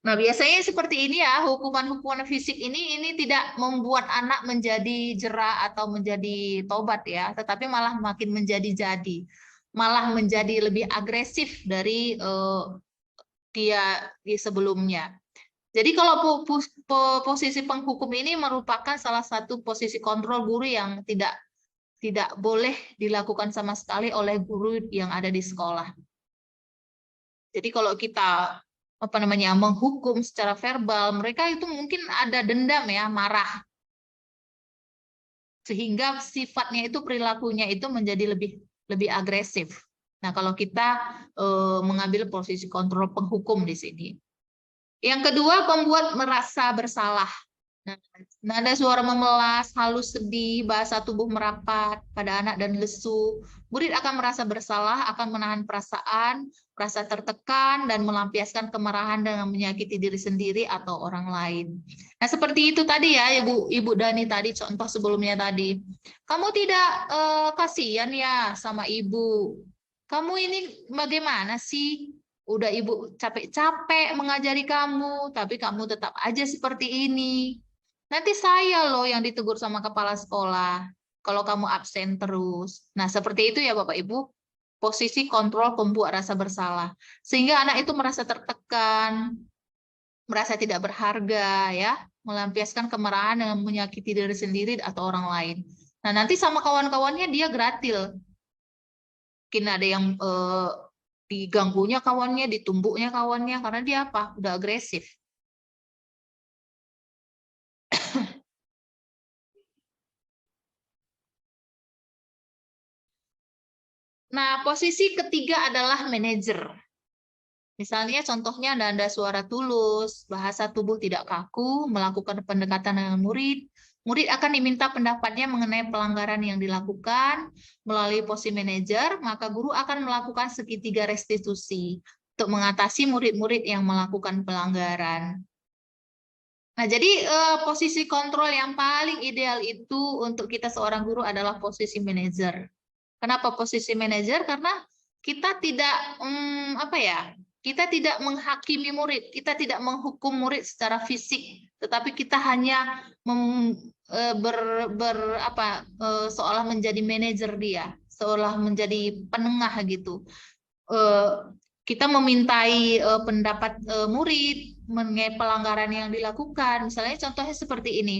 Nah, biasanya seperti ini ya, hukuman-hukuman fisik ini tidak membuat anak menjadi jera atau menjadi tobat ya, tetapi malah makin menjadi-jadi, malah menjadi lebih agresif dari dia di sebelumnya. Jadi kalau posisi penghukum ini merupakan salah satu posisi kontrol guru yang tidak boleh dilakukan sama sekali oleh guru yang ada di sekolah. Jadi kalau kita menghukum secara verbal, mereka itu mungkin ada dendam ya, marah. Sehingga sifatnya itu, perilakunya itu menjadi lebih agresif. Nah, kalau kita mengambil posisi kontrol penghukum di sini. Yang kedua, membuat merasa bersalah. Nah, nada suara memelas, halus sedih, bahasa tubuh merapat pada anak dan lesu. Murid akan merasa bersalah, akan menahan perasaan, merasa tertekan, dan melampiaskan kemarahan dengan menyakiti diri sendiri atau orang lain. Nah, seperti itu tadi ya, Ibu Dani tadi, contoh sebelumnya tadi. Kamu tidak kasihan ya sama Ibu. Kamu ini bagaimana sih? Udah Ibu capek-capek mengajari kamu, tapi kamu tetap aja seperti ini. Nanti saya loh yang ditegur sama kepala sekolah. kalau kamu absen terus. Nah, seperti itu ya Bapak Ibu, posisi kontrol pembuat rasa bersalah. Sehingga anak itu merasa tertekan, merasa tidak berharga, ya, melampiaskan kemarahan dengan menyakiti diri sendiri atau orang lain. Nah, nanti sama kawan-kawannya dia gratil. Mungkin ada yang diganggunya kawannya, ditumbuknya kawannya, karena dia apa? Udah agresif. Nah, posisi ketiga adalah manajer. Misalnya contohnya nada suara tulus, bahasa tubuh tidak kaku, melakukan pendekatan dengan murid. Murid akan diminta pendapatnya mengenai pelanggaran yang dilakukan melalui posisi manajer, maka guru akan melakukan segitiga restitusi untuk mengatasi murid-murid yang melakukan pelanggaran. Nah, jadi posisi kontrol yang paling ideal itu untuk kita seorang guru adalah posisi manajer. Kenapa posisi manajer? Karena kita tidak apa ya? Kita tidak menghakimi murid, kita tidak menghukum murid secara fisik, tetapi kita hanya seolah menjadi manajer dia, seolah menjadi penengah gitu. Kita memintai pendapat murid mengenai pelanggaran yang dilakukan. Misalnya contohnya seperti ini.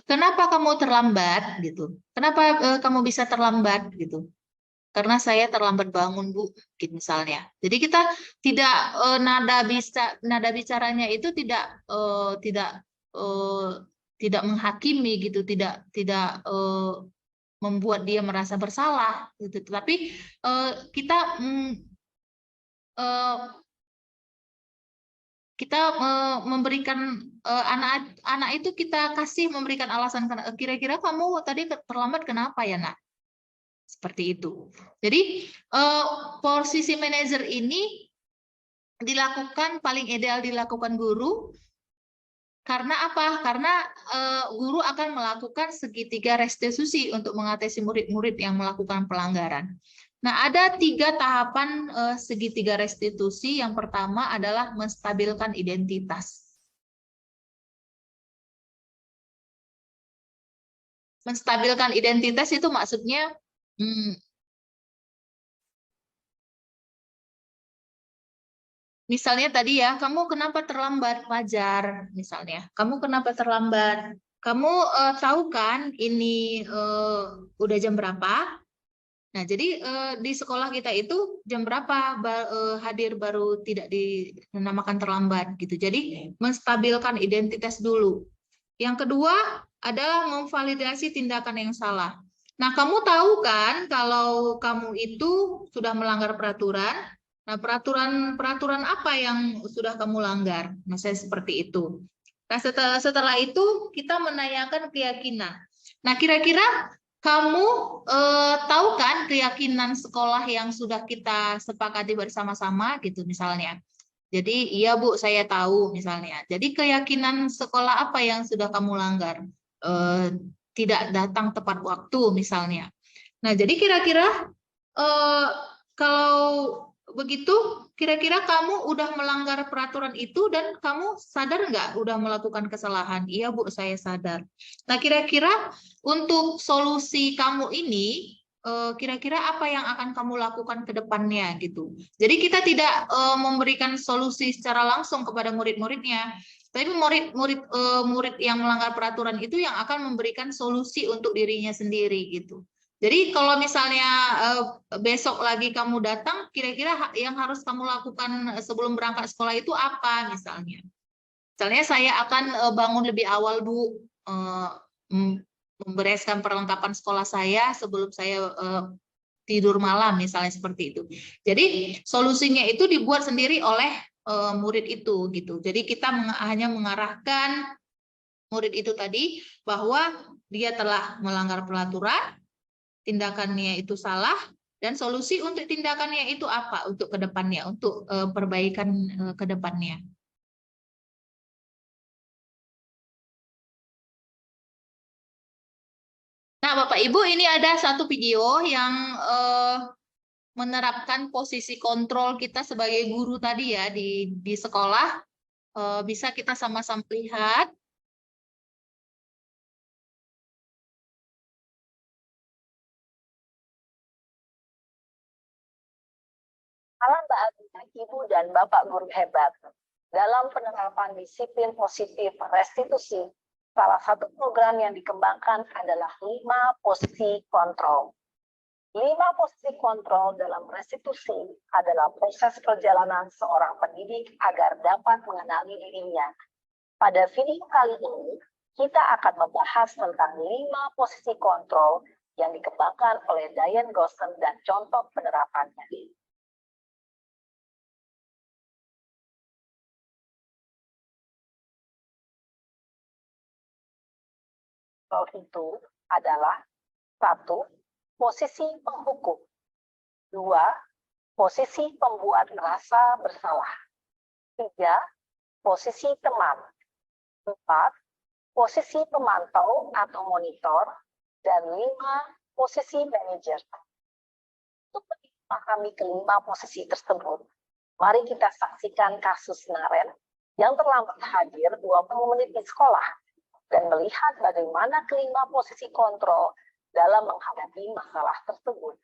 Kenapa kamu terlambat gitu? Kenapa kamu bisa terlambat gitu? Karena saya terlambat bangun, Bu, gitu misalnya. Jadi kita tidak nada bicaranya itu tidak menghakimi gitu, tidak membuat dia merasa bersalah gitu. Tetapi kita kita memberikan anak itu kita kasih memberikan alasan, kira-kira kamu tadi terlambat kenapa ya, Nak? Seperti itu. Jadi posisi manajer ini dilakukan paling ideal dilakukan guru karena apa? Karena guru akan melakukan segitiga restitusi untuk mengatasi murid-murid yang melakukan pelanggaran. Nah, ada 3 tahapan segitiga restitusi. Yang pertama adalah menstabilkan identitas. Menstabilkan identitas itu maksudnya misalnya tadi ya, kamu kenapa terlambat, Fajar? Misalnya, kamu kenapa terlambat? Kamu tahu kan ini udah jam berapa? Nah, jadi di sekolah kita itu jam berapa hadir baru tidak dinamakan terlambat gitu. Jadi menstabilkan identitas dulu. Yang kedua adalah memvalidasi tindakan yang salah. Nah, kamu tahu kan kalau kamu itu sudah melanggar peraturan. Nah, peraturan apa yang sudah kamu langgar? Nah, saya seperti itu. Nah, setelah itu kita menanyakan keyakinan. Nah, kira-kira kamu tahu kan keyakinan sekolah yang sudah kita sepakati bersama-sama gitu misalnya. Jadi iya Bu, saya tahu misalnya. Jadi keyakinan sekolah apa yang sudah kamu langgar? Tidak datang tepat waktu misalnya. Nah, jadi kira-kira kalau begitu, kira-kira kamu udah melanggar peraturan itu dan kamu sadar nggak udah melakukan kesalahan? Iya Bu, saya sadar. Nah, kira-kira untuk solusi kamu ini, kira-kira apa yang akan kamu lakukan ke depannya gitu. Jadi kita tidak memberikan solusi secara langsung kepada murid-muridnya, tapi murid yang melanggar peraturan itu yang akan memberikan solusi untuk dirinya sendiri gitu. Jadi kalau misalnya besok lagi kamu datang, kira-kira yang harus kamu lakukan sebelum berangkat sekolah itu apa misalnya? Misalnya saya akan bangun lebih awal Bu, membereskan perlengkapan sekolah saya sebelum saya tidur malam misalnya seperti itu. Jadi solusinya itu dibuat sendiri oleh murid itu gitu. Jadi kita hanya mengarahkan murid itu tadi bahwa dia telah melanggar peraturan, tindakannya itu salah, dan solusi untuk tindakannya itu apa untuk kedepannya, untuk perbaikan kedepannya. Nah, Bapak Ibu, ini ada satu video yang menerapkan posisi kontrol kita sebagai guru tadi ya di sekolah. Bisa kita sama-sama lihat. Salam bahagia Ibu dan Bapak guru hebat. Dalam penerapan disiplin positif restitusi, salah satu program yang dikembangkan adalah 5 posisi kontrol. 5 posisi kontrol dalam restitusi adalah proses perjalanan seorang pendidik agar dapat mengenali dirinya. Pada video kali ini, kita akan membahas tentang 5 posisi kontrol yang dikembangkan oleh Diane Gosden dan contoh penerapannya. Itu adalah 1. Posisi penghukum. 2. Posisi pembuat rasa bersalah. 3. Posisi teman. 4. Posisi pemantau atau monitor. Dan 5. Posisi manajer. Untuk memahami kelima posisi tersebut, mari kita saksikan kasus Naren yang terlambat hadir 20 menit di sekolah dan melihat bagaimana kelima posisi kontrol dalam menghadapi masalah tersebut.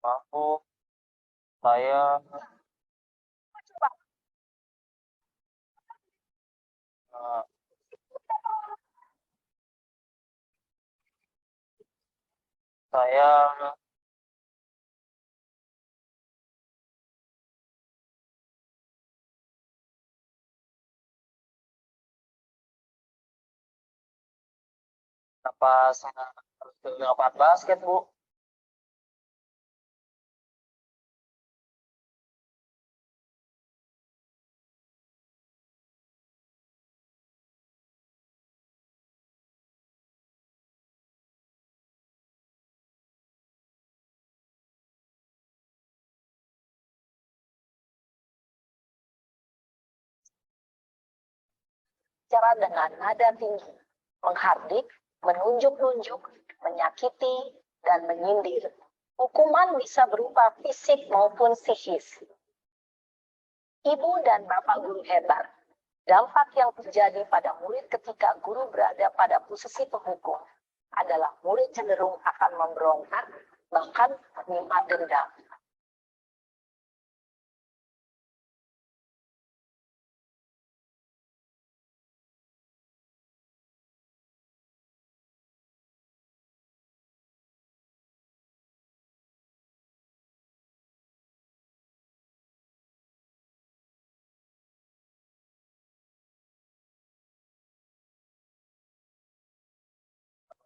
Maaf Bu, saya eh, saya apa saya harus ke lapangan basket Bu? Cara dengan nada tinggi, menghardik, menunjuk-nunjuk, menyakiti, dan menyindir. Hukuman bisa berupa fisik maupun psikis. Ibu dan Bapak guru hebat, dampak yang terjadi pada murid ketika guru berada pada posisi penghukum adalah murid cenderung akan memberontak, bahkan menyimpan dendam.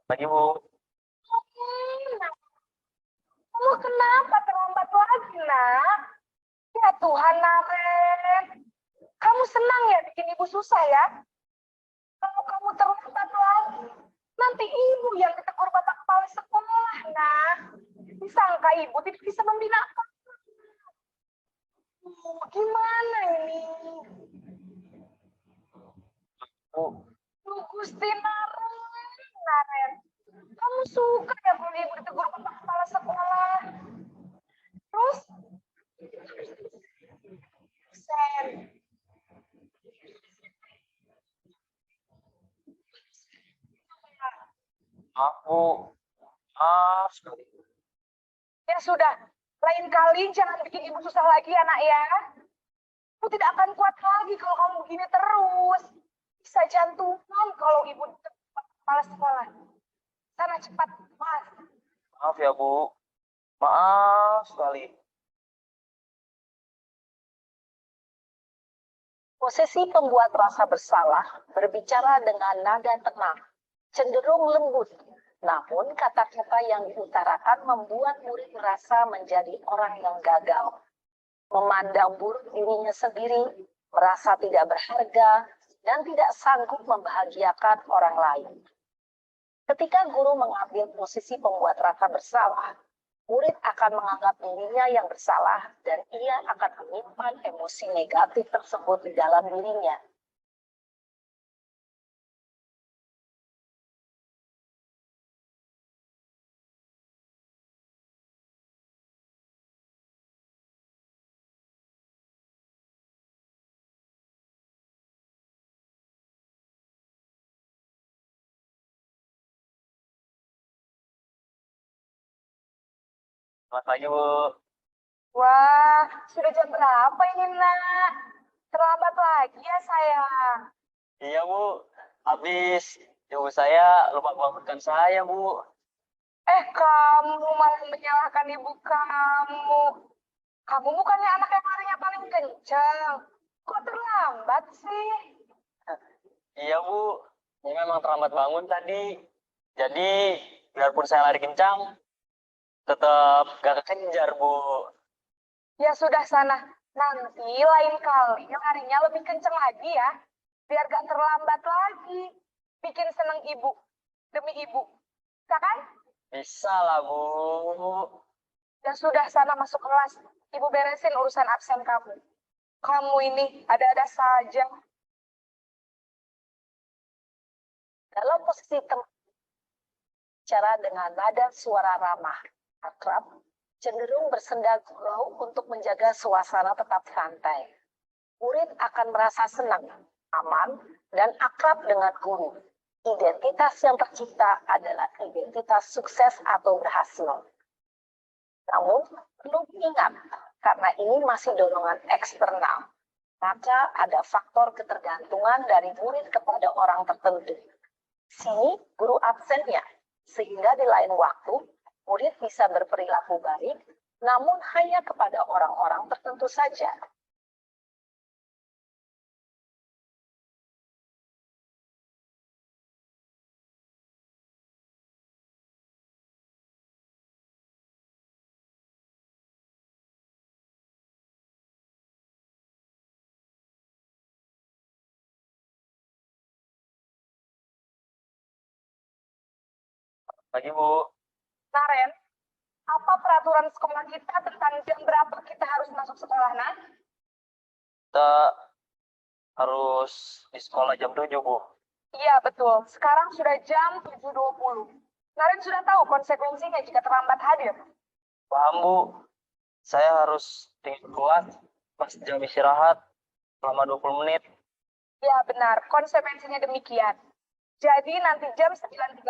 Lagi Bu, Kamu kenapa terlambat lagi, nak? Ya Tuhan, Naren. Kamu senang ya bikin ibu susah ya? Kalau kamu terlambat lagi, nanti ibu yang ditegur bapak kepala sekolah, nak. Disangka ibu tidak bisa membina kamu. Gimana ini? Bu, Gusti Naren. Kamu suka ya kalau ibu ditegur bapak kepala sekolah? Terus? Sen. maaf Bu, maaf sekali. Ya sudah, lain kali jangan bikin ibu susah lagi ya, nak ya. Ibu tidak akan kuat lagi kalau kamu begini terus. Bisa jantungan kalau ibu ditegur kepala sekolah. Sana cepat, Mas. Maaf ya Bu, maaf sekali. Posisi pembuat rasa bersalah berbicara dengan nada tenang, cenderung lembut. Namun kata-kata yang diutarakan membuat murid merasa menjadi orang yang gagal. Memandang buruk dirinya sendiri, merasa tidak berharga, dan tidak sanggup membahagiakan orang lain. Ketika guru mengambil posisi pembuat rasa bersalah, Murid akan menganggap dirinya yang bersalah dan ia akan menyimpan emosi negatif tersebut di dalam dirinya. Selamat pagi, Bu. Wah, sudah jam berapa ini, Nak? Terlambat lagi ya, sayang. Iya, Bu. Habis ibu saya lupa bangunkan saya, Bu. Kamu malah menyalahkan ibu kamu. Kamu bukannya anak yang larinya paling kencang. Kok terlambat sih? Iya, Bu. Saya memang terlambat bangun tadi. Jadi, biarpun saya lari kencang, tetap gak kekejar, Bu. Ya sudah sana. Nanti lain kali larinya lebih kencang lagi ya. Biar gak terlambat lagi. Bikin seneng ibu. Demi ibu. Bisa kan? Bisa lah, Bu. Ya sudah sana masuk kelas. Ibu beresin urusan absen kamu. Kamu ini ada-ada saja. Dalam posisi bicara dengan nada suara ramah, akrab, cenderung bersenda gurau untuk menjaga suasana tetap santai. Murid akan merasa senang, aman, dan akrab dengan guru. Identitas yang tercipta adalah identitas sukses atau berhasil. Namun, perlu diingat, karena ini masih dorongan eksternal, maka ada faktor ketergantungan dari murid kepada orang tertentu. Sini guru absennya, sehingga di lain waktu murid bisa berperilaku baik, namun hanya kepada orang-orang tertentu saja. Pagi, Bu. Naren, apa peraturan sekolah kita tentang jam berapa kita harus masuk sekolah, Nak? Kita harus di sekolah jam 7, Bu. Iya, betul. Sekarang sudah jam 7.20. Naren sudah tahu konsekuensinya jika terlambat hadir. Paham, Bu. Saya harus tinggal kelas pas jam istirahat selama 20 menit. Ya, benar. Konsekuensinya demikian. Jadi nanti jam 9.30,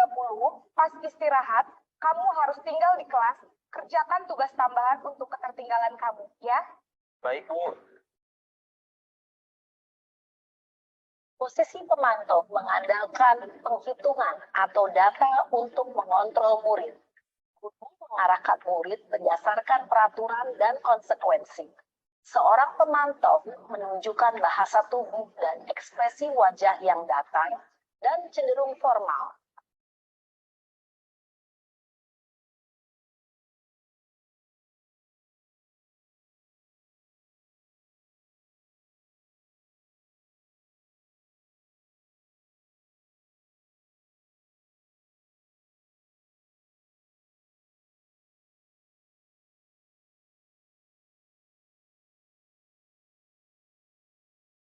pas istirahat, kamu harus tinggal di kelas, kerjakan tugas tambahan untuk ketertinggalan kamu, ya? Baik, Bu. Posisi pemantau mengandalkan penghitungan atau data untuk mengontrol murid. Guru mengarahkan murid berdasarkan peraturan dan konsekuensi. Seorang pemantau menunjukkan bahasa tubuh dan ekspresi wajah yang datar dan cenderung formal.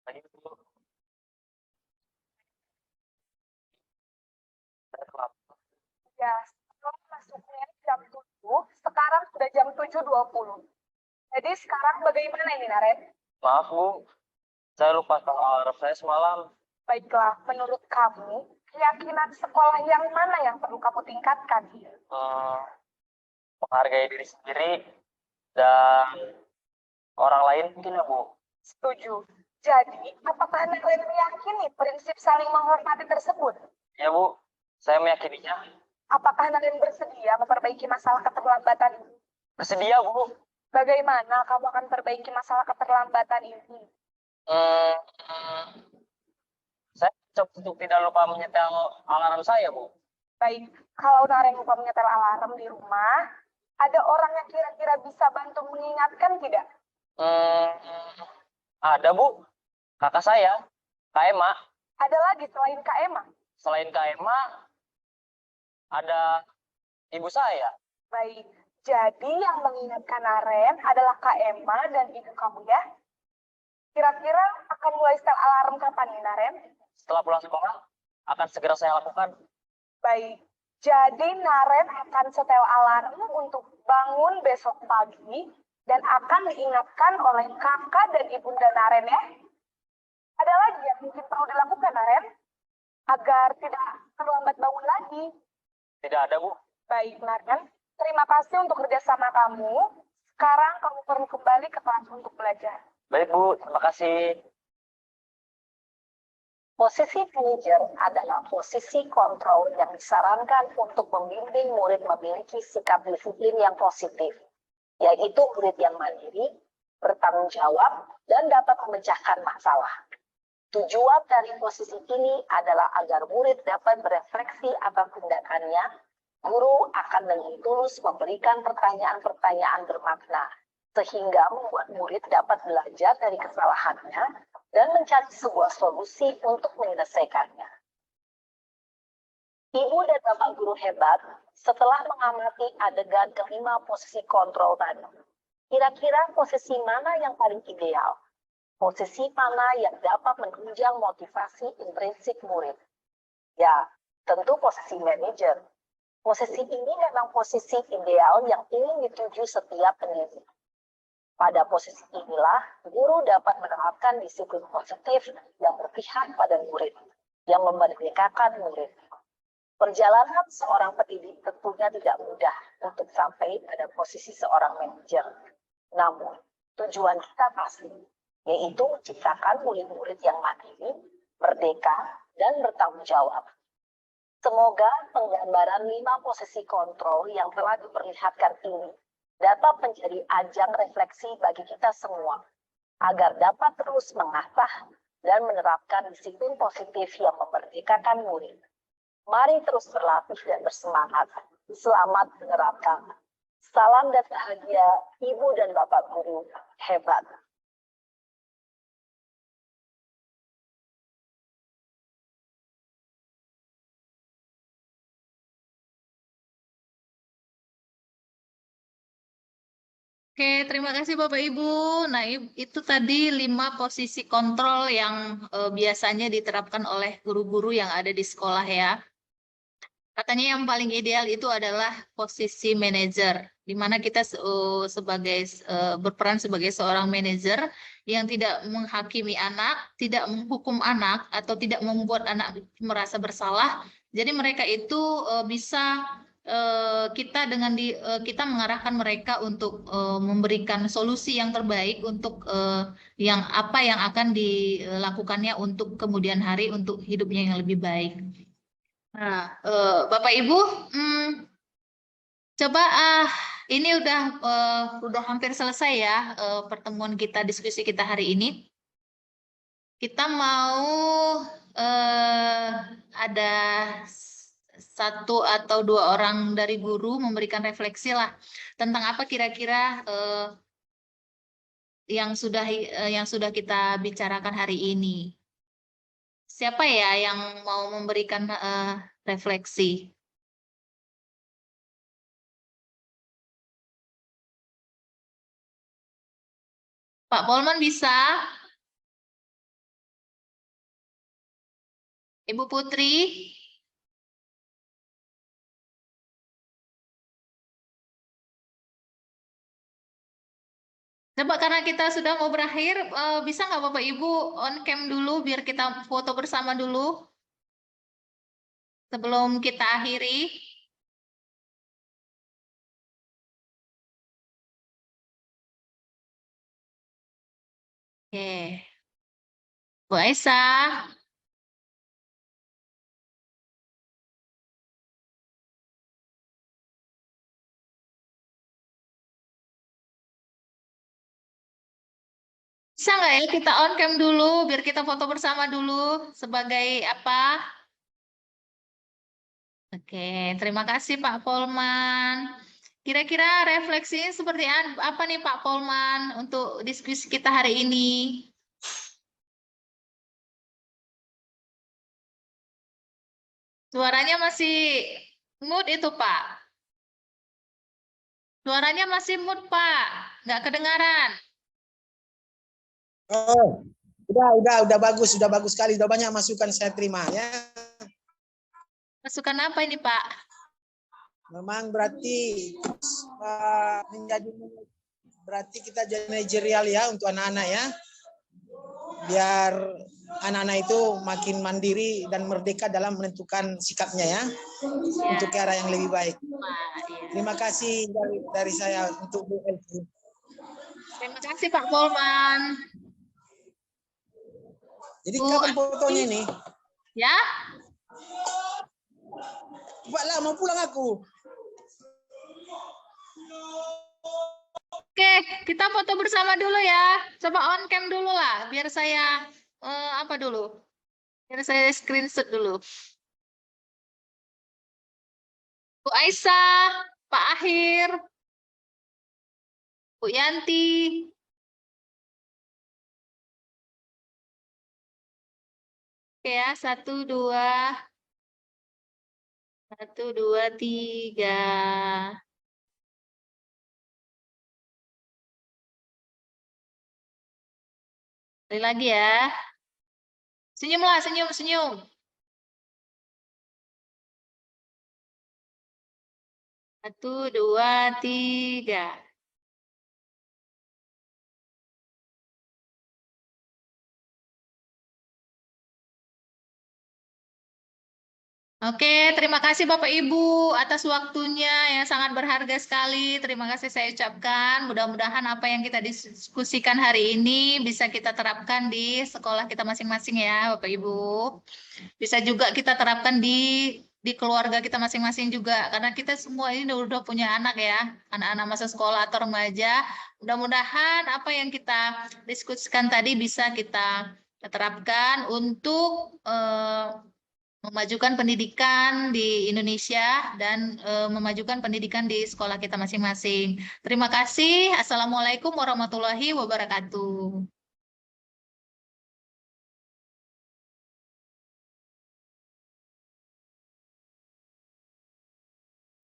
Pagi, Bu. Saya kelapa. Ya, setelah masuknya jam 7, sekarang sudah jam 7.20. Jadi sekarang bagaimana ini, Naren? Maaf, Bu. Saya lupa soal alarm saya semalam. Baiklah, menurut kamu, keyakinan sekolah yang mana yang perlu kamu tingkatkan? Menghargai diri sendiri dan orang lain mungkin ya, Bu. Setuju. Jadi, apakah Naren meyakini prinsip saling menghormati tersebut? Ya, Bu. Saya meyakininya. Apakah Naren bersedia memperbaiki masalah keterlambatan ini? Bersedia, Bu. Bagaimana kamu akan perbaiki masalah keterlambatan ini? Saya coba untuk tidak lupa menyetel alarm saya, Bu. Baik, kalau Naren lupa menyetel alarm di rumah, ada orang yang kira-kira bisa bantu mengingatkan tidak? Ada, Bu. Kakak saya, Kak Emma. Ada lagi selain Kak Emma? Selain Kak Emma, ada ibu saya. Baik, Jadi yang mengingatkan Naren adalah Kak Emma dan ibu kamu ya. Kira-kira akan mulai setel alarm kapan nih Naren? Setelah pulang sekolah, akan segera saya lakukan. Baik, jadi Naren akan setel alarm untuk bangun besok pagi dan akan diingatkan oleh kakak dan ibunda Naren ya. Ada lagi yang mungkin perlu dilakukan Naren? Agar tidak terlambat bangun lagi. Tidak ada, Bu. Baik Naren, terima kasih untuk kerjasama kamu. Sekarang kamu perlu kembali ke kelas untuk belajar. Baik, Bu. Terima kasih. Posisi manajer adalah posisi kontrol yang disarankan untuk membimbing murid memiliki sikap disiplin yang positif, yaitu murid yang mandiri, bertanggung jawab, dan dapat memecahkan masalah. Tujuan dari posisi ini adalah agar murid dapat berefleksi atas tindakannya. Guru akan dengan tulus memberikan pertanyaan-pertanyaan bermakna, sehingga membuat murid dapat belajar dari kesalahannya dan mencari sebuah solusi untuk menyelesaikannya. Ibu dan Bapak guru hebat, setelah mengamati adegan kelima posisi kontrol tadi, kira-kira posisi mana yang paling ideal? Posisi mana yang dapat menunjang motivasi intrinsik murid? Ya, tentu posisi manajer. Posisi ini memang posisi ideal yang ingin dituju setiap pendidik. Pada posisi inilah, guru dapat menerapkan disiplin positif yang berpihak pada murid, yang memerdekakan murid. Perjalanan seorang pendidik tentunya tidak mudah untuk sampai pada posisi seorang manajer. Namun, tujuan kita pasti, yaitu menciptakan murid-murid yang mandiri, merdeka, dan bertanggung jawab. Semoga penggambaran 5 posisi kontrol yang telah diperlihatkan ini dapat menjadi ajang refleksi bagi kita semua, agar dapat terus mengasah dan menerapkan disiplin positif yang memerdekakan murid. Mari terus berlatih dan bersemangat. Selamat menerapkan. Salam dan bahagia, Ibu dan Bapak guru hebat. Oke, terima kasih Bapak Ibu. Nah, itu tadi 5 posisi kontrol yang biasanya diterapkan oleh guru-guru yang ada di sekolah ya. Katanya yang paling ideal itu adalah posisi manajer, di mana kita berperan sebagai seorang manajer yang tidak menghakimi anak, tidak menghukum anak, atau tidak membuat anak merasa bersalah. Jadi mereka itu bisa kita mengarahkan mereka untuk memberikan solusi yang terbaik untuk yang akan dilakukannya untuk kemudian hari untuk hidupnya yang lebih baik. Nah, Bapak Ibu, coba ini udah hampir selesai ya pertemuan kita, diskusi kita hari ini. Kita mau ada 1 atau 2 orang dari guru memberikan refleksi lah tentang apa kira-kira yang sudah kita bicarakan hari ini. Siapa ya yang mau memberikan refleksi? Pak Polman bisa? Ibu Putri? Coba karena kita sudah mau berakhir, bisa nggak Bapak Ibu on cam dulu biar kita foto bersama dulu sebelum kita akhiri? Oke, Bu Aisyah. Bisa nggak ya kita on cam dulu biar kita foto bersama dulu sebagai apa? Oke, terima kasih Pak Polman. Kira-kira refleksinya seperti apa nih Pak Polman untuk diskusi kita hari ini? Suaranya masih mood itu Pak. Suaranya masih mute, Pak. Nggak kedengaran. Oh, udah bagus sekali, udah banyak masukan saya terima ya. Masukan apa ini, Pak? Memang berarti berarti kita jadi manajerial ya untuk anak-anak ya. Biar anak-anak itu makin mandiri dan merdeka dalam menentukan sikapnya ya. Untuk ke arah yang lebih baik. Terima kasih dari saya untuk Bu Elvi. Terima kasih Pak Polman. Jadi kapan fotonya ini? Ya? Coba lah, mau pulang aku. Oke, kita foto bersama dulu ya. Coba on cam dulu lah, biar saya apa dulu? Biar saya screenshot dulu. Bu Aisyah, Pak Akhir, Bu Yanti. Oke ya, 1, 2, 1, 2, 3. Sekali lagi ya. Senyumlah, senyum, senyum. 1, 2, 3. Oke, terima kasih Bapak Ibu atas waktunya yang sangat berharga sekali. Terima kasih saya ucapkan. Mudah-mudahan apa yang kita diskusikan hari ini bisa kita terapkan di sekolah kita masing-masing ya, Bapak Ibu. Bisa juga kita terapkan di keluarga kita masing-masing juga, karena kita semua ini udah punya anak ya, anak-anak masa sekolah atau remaja. Mudah-mudahan apa yang kita diskusikan tadi bisa kita terapkan untuk memajukan pendidikan di Indonesia dan memajukan pendidikan di sekolah kita masing-masing. Terima kasih. Assalamualaikum warahmatullahi wabarakatuh.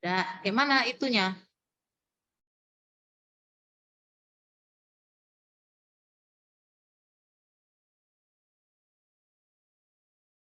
Nah, gimana itunya?